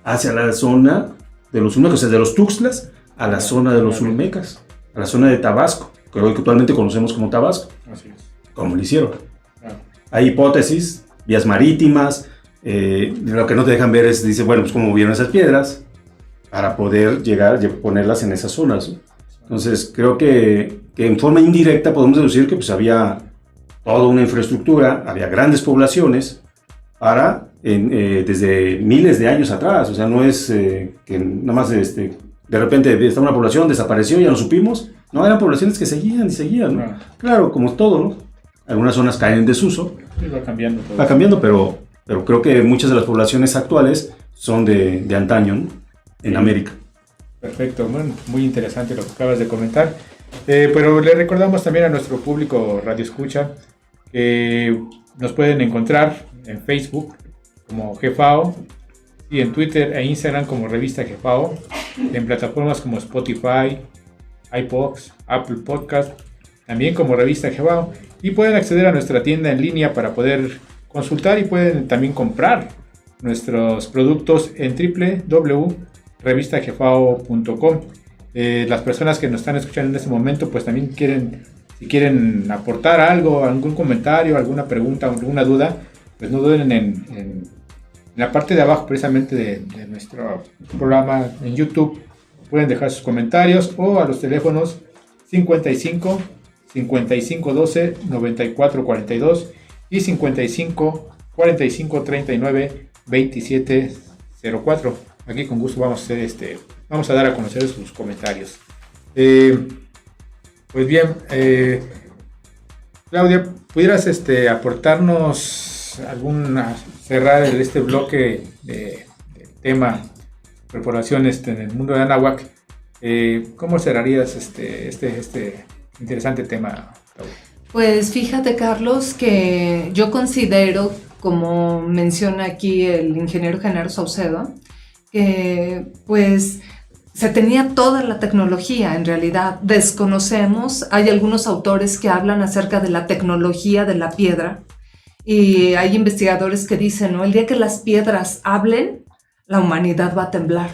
hacia la zona de los Olmecas, o sea, de los Tuxtlas a la zona de los Olmecas, a la zona de Tabasco, que hoy actualmente conocemos como Tabasco. Así es. ¿Cómo lo hicieron? Claro. Hay hipótesis, vías marítimas, lo que no te dejan ver es, dice, bueno, pues cómo movieron esas piedras para poder llegar y ponerlas en esas zonas, ¿no? Entonces, creo que en forma indirecta podemos deducir que pues había toda una infraestructura, había grandes poblaciones desde miles de años atrás. O sea, no es que nada más de repente está una población, desapareció, ya no supimos. No, eran poblaciones que seguían y seguían, ¿no? Claro, como todo, ¿no? Algunas zonas caen en desuso. Y va cambiando todo. Va cambiando, pero creo que muchas de las poblaciones actuales son de antaño, ¿no? En América. Perfecto, bueno, muy interesante lo que acabas de comentar. Pero le recordamos también a nuestro público Radio Escucha que nos pueden encontrar en Facebook como GFAO y en Twitter e Instagram como Revista GFAO, en plataformas como Spotify, iPods, Apple Podcast, también como Revista GFAO, y pueden acceder a nuestra tienda en línea para poder consultar y pueden también comprar nuestros productos en www.revistagfao.com. Las personas que nos están escuchando en este momento pues también si quieren aportar algo, algún comentario, alguna pregunta, alguna duda, pues no duden en la parte de abajo precisamente de nuestro programa en YouTube. Pueden dejar sus comentarios o a los teléfonos 55 55 12 94 42 y 55 45 39 27 04. Aquí con gusto vamos a dar a conocer sus comentarios. Pues bien, Claudia, ¿pudieras aportarnos cerrar este bloque de tema corporaciones en el mundo de Anáhuac? ¿Cómo cerrarías este interesante tema, Claudia? Pues fíjate, Carlos, que yo considero, como menciona aquí el ingeniero Genaro Saucedo, que pues se tenía toda la tecnología. En realidad desconocemos, hay algunos autores que hablan acerca de la tecnología de la piedra y hay investigadores que dicen, ¿no? El día que las piedras hablen, la humanidad va a temblar.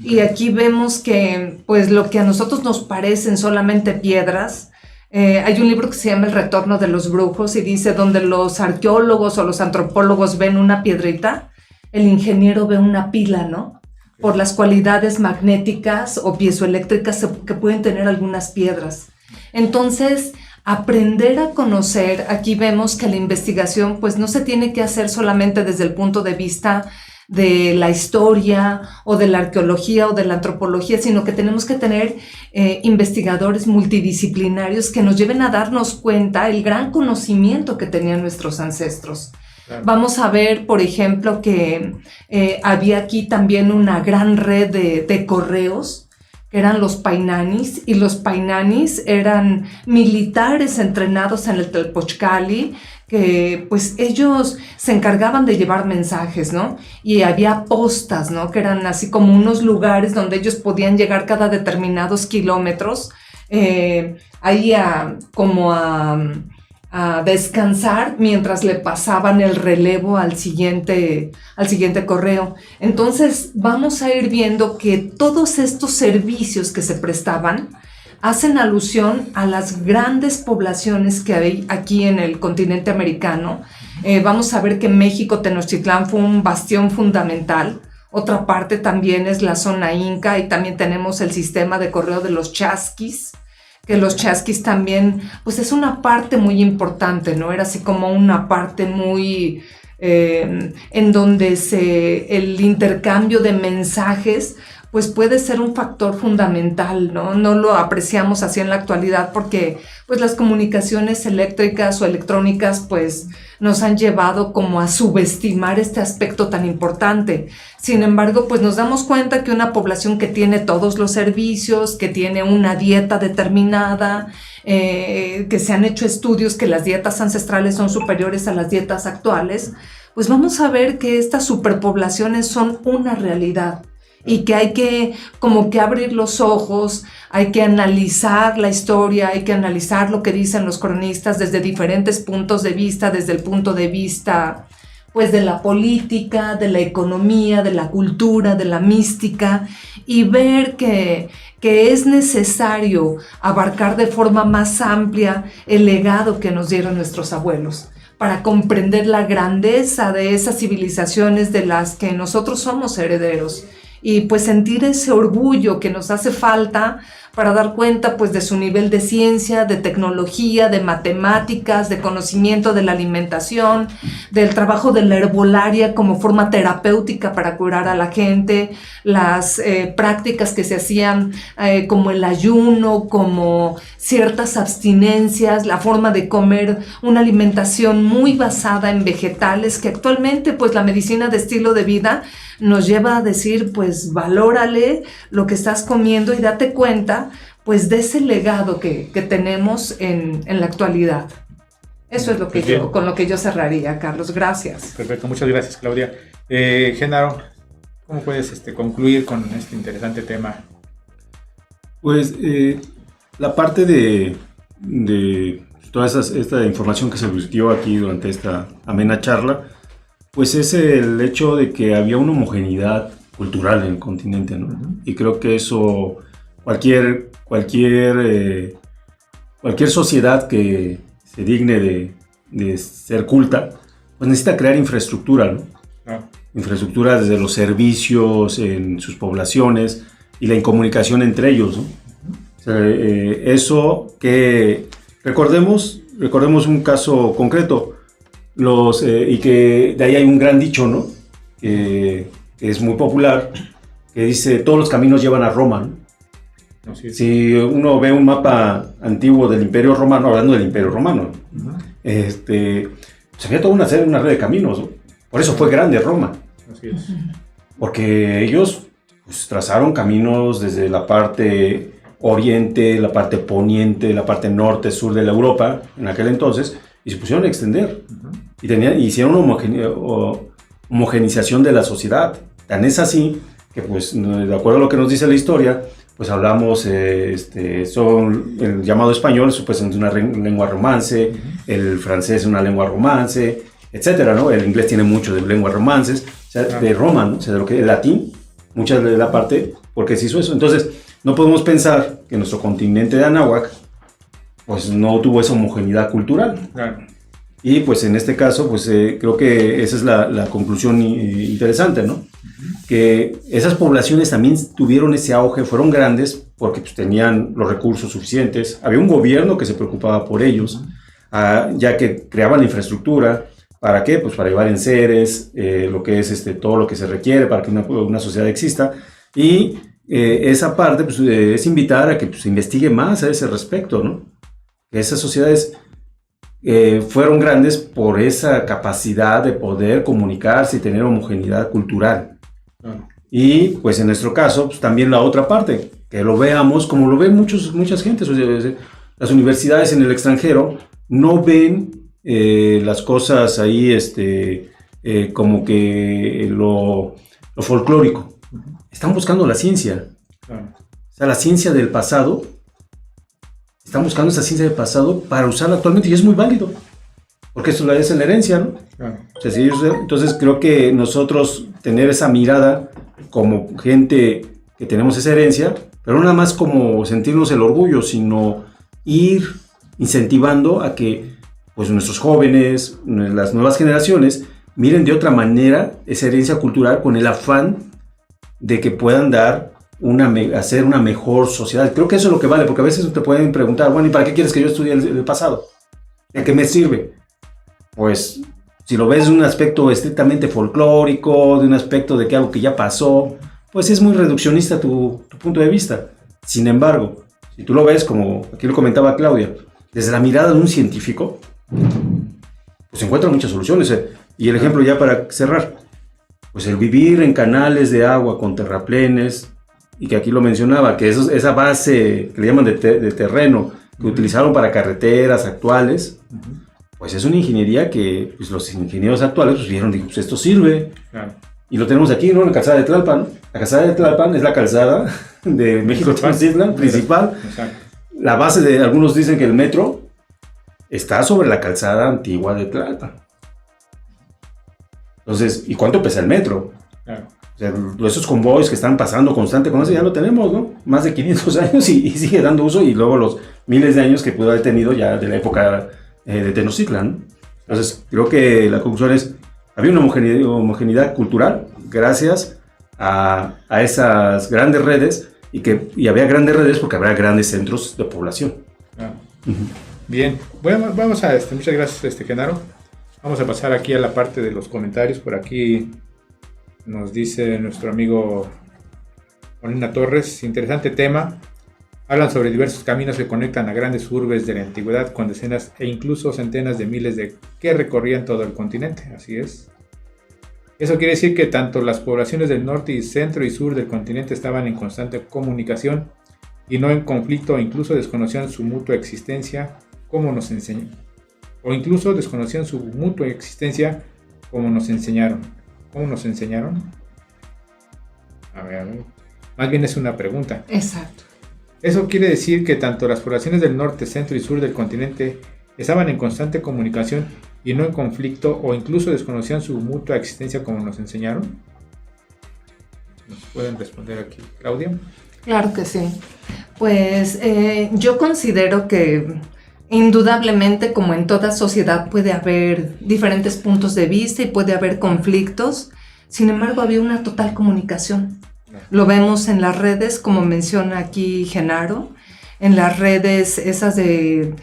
Y aquí vemos que pues lo que a nosotros nos parecen solamente piedras, hay un libro que se llama El retorno de los brujos y dice, donde los arqueólogos o los antropólogos ven una piedrita, el ingeniero ve una pila, ¿no? Por las cualidades magnéticas o piezoeléctricas que pueden tener algunas piedras. Entonces, aprender a conocer, aquí vemos que la investigación pues no se tiene que hacer solamente desde el punto de vista de la historia o de la arqueología o de la antropología, sino que tenemos que tener investigadores multidisciplinarios que nos lleven a darnos cuenta el gran conocimiento que tenían nuestros ancestros. Claro. Vamos a ver, por ejemplo, que había aquí también una gran red de correos, que eran los painanis, y los painanis eran militares entrenados en el Telpochcali, que pues ellos se encargaban de llevar mensajes, ¿no? Y había postas, ¿no? Que eran así como unos lugares donde ellos podían llegar cada determinados kilómetros, ahí a descansar mientras le pasaban el relevo al siguiente correo. Entonces vamos a ir viendo que todos estos servicios que se prestaban hacen alusión a las grandes poblaciones que hay aquí en el continente americano. Vamos a ver que México, Tenochtitlán, fue un bastión fundamental, Otra parte también es la zona inca y también tenemos el sistema de correo de los chasquis, que los chasquis también, pues es una parte muy importante, ¿no? Era así como una parte muy, en donde el intercambio de mensajes, pues puede ser un factor fundamental, ¿no? No lo apreciamos así en la actualidad porque, pues las comunicaciones eléctricas o electrónicas, pues nos han llevado como a subestimar este aspecto tan importante. Sin embargo, pues nos damos cuenta que una población que tiene todos los servicios, que tiene una dieta determinada, que se han hecho estudios que las dietas ancestrales son superiores a las dietas actuales, pues vamos a ver que estas superpoblaciones son una realidad. Y que hay que como que abrir los ojos, hay que analizar la historia, hay que analizar lo que dicen los cronistas desde diferentes puntos de vista, desde el punto de vista pues de la política, de la economía, de la cultura, de la mística, y ver que es necesario abarcar de forma más amplia el legado que nos dieron nuestros abuelos, para comprender la grandeza de esas civilizaciones de las que nosotros somos herederos. Y pues sentir ese orgullo que nos hace falta para dar cuenta pues de su nivel de ciencia, de tecnología, de matemáticas, de conocimiento de la alimentación, del trabajo de la herbolaria como forma terapéutica para curar a la gente, las prácticas que se hacían como el ayuno, como ciertas abstinencias, la forma de comer una alimentación muy basada en vegetales, que actualmente pues la medicina de estilo de vida nos lleva a decir, pues valórale lo que estás comiendo y date cuenta, pues de ese legado que tenemos en la actualidad. Eso es lo que con lo que yo cerraría, Carlos. Gracias. Perfecto, muchas gracias, Claudia. Genaro, ¿cómo puedes concluir con este interesante tema? Pues la parte de toda esta información que se dio aquí durante esta amena charla, pues es el hecho de que había una homogeneidad cultural en el continente, ¿no? Uh-huh. Y creo que eso cualquier sociedad que se digne de ser culta, pues necesita crear infraestructura, ¿no? Uh-huh. Infraestructura desde los servicios en sus poblaciones y la incomunicación entre ellos, ¿no? Uh-huh. O sea, eso que recordemos un caso concreto. Y que de ahí hay un gran dicho, ¿no? Que es muy popular, que dice, todos los caminos llevan a Roma, ¿no? Sí. Si uno ve un mapa antiguo del Imperio Romano, hablando del Imperio Romano, uh-huh. Pues había toda una red de caminos, ¿no? Por eso fue grande Roma. Así es. Porque ellos pues, trazaron caminos desde la parte oriente, la parte poniente, la parte norte, sur de la Europa, en aquel entonces, y se pusieron a extender. Uh-huh. Y hicieron una homogenización de la sociedad. Tan es así que, pues, de acuerdo a lo que nos dice la historia, pues hablamos, son el llamado español, pues es una lengua romance, uh-huh. El francés es una lengua romance, etcétera, ¿no? El inglés tiene mucho de lenguas romances, o sea, de Roma, ¿no? O sea, de lo que el latín, mucha de la parte, porque se hizo eso. Entonces, no podemos pensar que nuestro continente de Anáhuac pues no tuvo esa homogeneidad cultural. Claro. Y pues en este caso, pues creo que esa es la conclusión interesante, ¿no? Uh-huh. Que esas poblaciones también tuvieron ese auge, fueron grandes porque pues, tenían los recursos suficientes. Había un gobierno que se preocupaba por ellos, uh-huh. Ya que creaban la infraestructura. ¿Para qué? Pues para llevar enseres, lo que es todo lo que se requiere para que una sociedad exista. Y esa parte pues, es invitar a que pues, se investigue más a ese respecto, ¿no? Que esas sociedades fueron grandes por esa capacidad de poder comunicarse y tener homogeneidad cultural. Y pues en nuestro caso, pues, también la otra parte, que lo veamos como lo ven muchas gentes. O sea, las universidades en el extranjero no ven las cosas ahí como que lo folclórico. Están buscando la ciencia. O sea, la ciencia del pasado. Están buscando esa ciencia del pasado para usarla actualmente y es muy válido. Porque eso es la herencia, ¿no? O sea, entonces creo que nosotros tener esa mirada como gente que tenemos esa herencia, pero no nada más como sentirnos el orgullo, sino ir incentivando a que pues, nuestros jóvenes, las nuevas generaciones, miren de otra manera esa herencia cultural con el afán de que puedan hacer una mejor sociedad. Creo que eso es lo que vale, porque a veces te pueden preguntar, bueno, ¿y para qué quieres que yo estudie el pasado? ¿De qué me sirve? Pues, si lo ves de un aspecto estrictamente folclórico, de un aspecto de que algo que ya pasó, pues es muy reduccionista tu punto de vista. Sin embargo, si tú lo ves, como aquí lo comentaba Claudia, desde la mirada de un científico, pues se encuentran muchas soluciones. Y el ejemplo ya para cerrar, pues el vivir en canales de agua con terraplenes, y que aquí lo mencionaba, que esa base que le llaman de terreno, que utilizaron para carreteras actuales, pues es una ingeniería que pues, los ingenieros actuales pues, vieron, dijo, pues esto sirve. Claro. Y lo tenemos aquí, ¿no? En la calzada de Tlalpan. La calzada de Tlalpan es la calzada de México-Tenochtitlan principal. Exacto. La base de, algunos dicen que el metro está sobre la calzada antigua de Tlalpan. Entonces, ¿y cuánto pesa el metro? Claro. O sea, esos convoys que están pasando constante con eso ya lo tenemos, ¿no? Más de 500 años y sigue dando uso, y luego los miles de años que pudo haber tenido ya de la época de Tenochtitlan. Entonces, creo que la conclusión es, había una homogeneidad cultural gracias a esas grandes redes, y había grandes redes porque había grandes centros de población. Bien, bueno, vamos a, muchas gracias, Genaro. Vamos a pasar aquí a la parte de los comentarios. Por aquí nos dice nuestro amigo Molina Torres, interesante tema. Hablan sobre diversos caminos que conectan a grandes urbes de la antigüedad con decenas e incluso centenas de miles que recorrían todo el continente. Así es. Eso quiere decir que tanto las poblaciones del norte y centro y sur del continente estaban en constante comunicación y no en conflicto, o incluso desconocían su mutua existencia, como nos enseñaron. ¿Cómo nos enseñaron? A ver. Más bien es una pregunta. Exacto. Eso quiere decir que tanto las poblaciones del norte, centro y sur del continente estaban en constante comunicación y no en conflicto, o incluso desconocían su mutua existencia, como nos enseñaron. ¿Nos pueden responder aquí, Claudia? Claro que sí. Pues yo considero que indudablemente, como en toda sociedad, puede haber diferentes puntos de vista y puede haber conflictos. Sin embargo, había una total comunicación. Lo vemos en las redes, como menciona aquí Genaro, en las redes esas de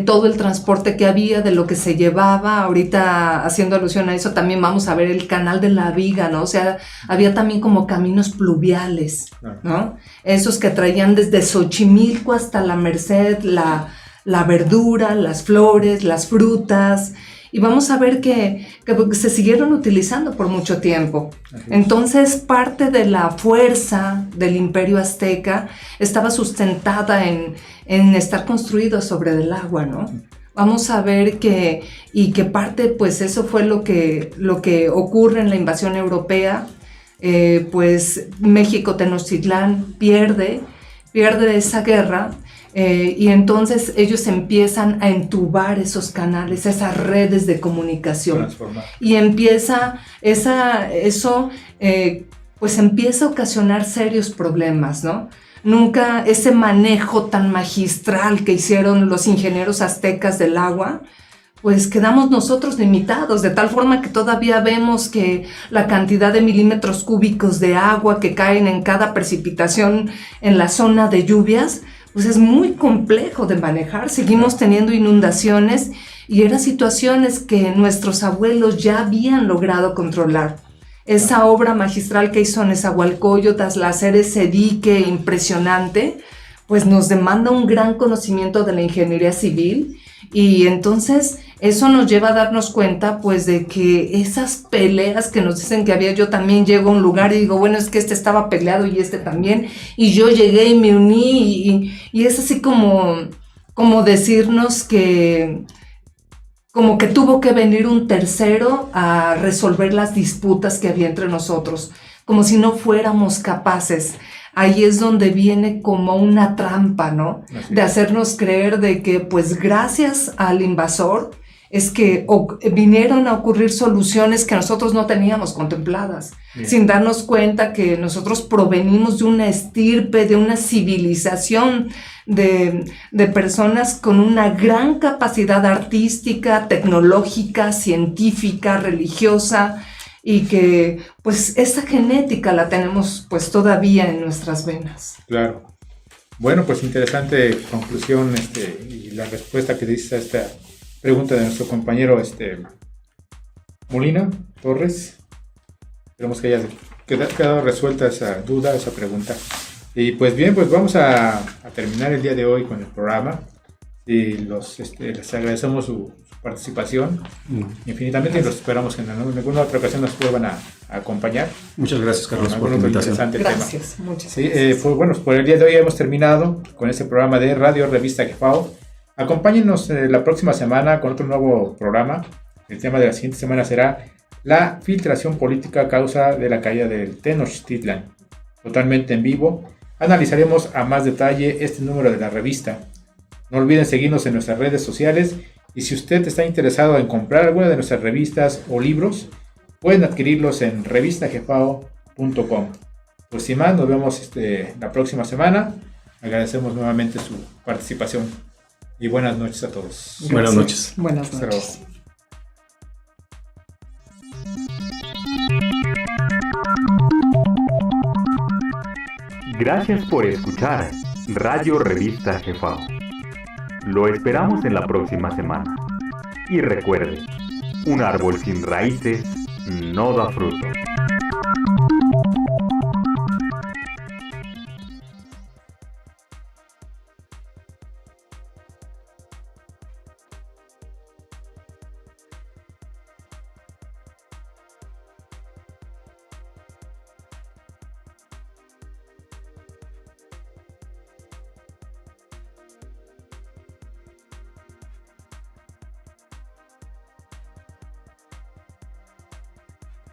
todo el transporte que había, de lo que se llevaba. Ahorita, haciendo alusión a eso, también vamos a ver el canal de la Viga, ¿no? O sea, había también como caminos pluviales, ¿no? Esos que traían desde Xochimilco hasta la Merced, la verdura, las flores, las frutas, y vamos a ver que se siguieron utilizando por mucho tiempo. Entonces, parte de la fuerza del Imperio Azteca estaba sustentada en estar construido sobre el agua, ¿no? Vamos a ver que parte, pues eso fue lo que ocurre en la invasión europea. Pues México Tenochtitlán pierde esa guerra. Y entonces ellos empiezan a entubar esos canales, esas redes de comunicación. Y empieza pues empieza a ocasionar serios problemas, ¿no? Nunca ese manejo tan magistral que hicieron los ingenieros aztecas del agua, pues quedamos nosotros limitados, de tal forma que todavía vemos que la cantidad de milímetros cúbicos de agua que caen en cada precipitación en la zona de lluvias, pues es muy complejo de manejar. Seguimos teniendo inundaciones y eran situaciones que nuestros abuelos ya habían logrado controlar. Esa obra magistral que hizo Nezahualcóyotl al hacer ese dique impresionante, pues nos demanda un gran conocimiento de la ingeniería civil, y entonces eso nos lleva a darnos cuenta pues de que esas peleas que nos dicen que había, yo también llego a un lugar y digo, bueno, es que este estaba peleado y este también, y yo llegué y me uní, y es así como decirnos que como que tuvo que venir un tercero a resolver las disputas que había entre nosotros, como si no fuéramos capaces. Ahí es donde viene como una trampa, ¿no? De hacernos creer de que, pues, gracias al invasor, es que vinieron a ocurrir soluciones que nosotros no teníamos contempladas, sin darnos cuenta que nosotros provenimos de una estirpe, de una civilización de personas con una gran capacidad artística, tecnológica, científica, religiosa, y que pues esa genética la tenemos pues todavía en nuestras venas. Claro. Bueno, pues interesante conclusión y la respuesta que dice a esta pregunta de nuestro compañero Molina Torres. Esperemos que haya quedado resuelta esa duda, esa pregunta. Y pues bien, pues vamos a terminar el día de hoy con el programa. Y les agradecemos su participación infinitamente y los esperamos que en alguna otra ocasión nos vuelvan a acompañar. Muchas gracias, Carlos, por la invitación. Gracias, muchas sí, gracias. Pues bueno, por el día de hoy hemos terminado con este programa de Radio Revista GEFAO. Acompáñenos la próxima semana con otro nuevo programa. El tema de la siguiente semana será la filtración política a causa de la caída del Tenochtitlan. Totalmente en vivo. Analizaremos a más detalle este número de la revista. No olviden seguirnos en nuestras redes sociales y si usted está interesado en comprar alguna de nuestras revistas o libros, pueden adquirirlos en revistagefao.com. Pues sin más, nos vemos la próxima semana. Agradecemos nuevamente su participación y buenas noches a todos. Gracias. Buenas noches. Buenas Hasta noches. luego. Gracias por escuchar Radio Revista GEFAO. Lo esperamos en la próxima semana. Y recuerde, un árbol sin raíces no da fruto.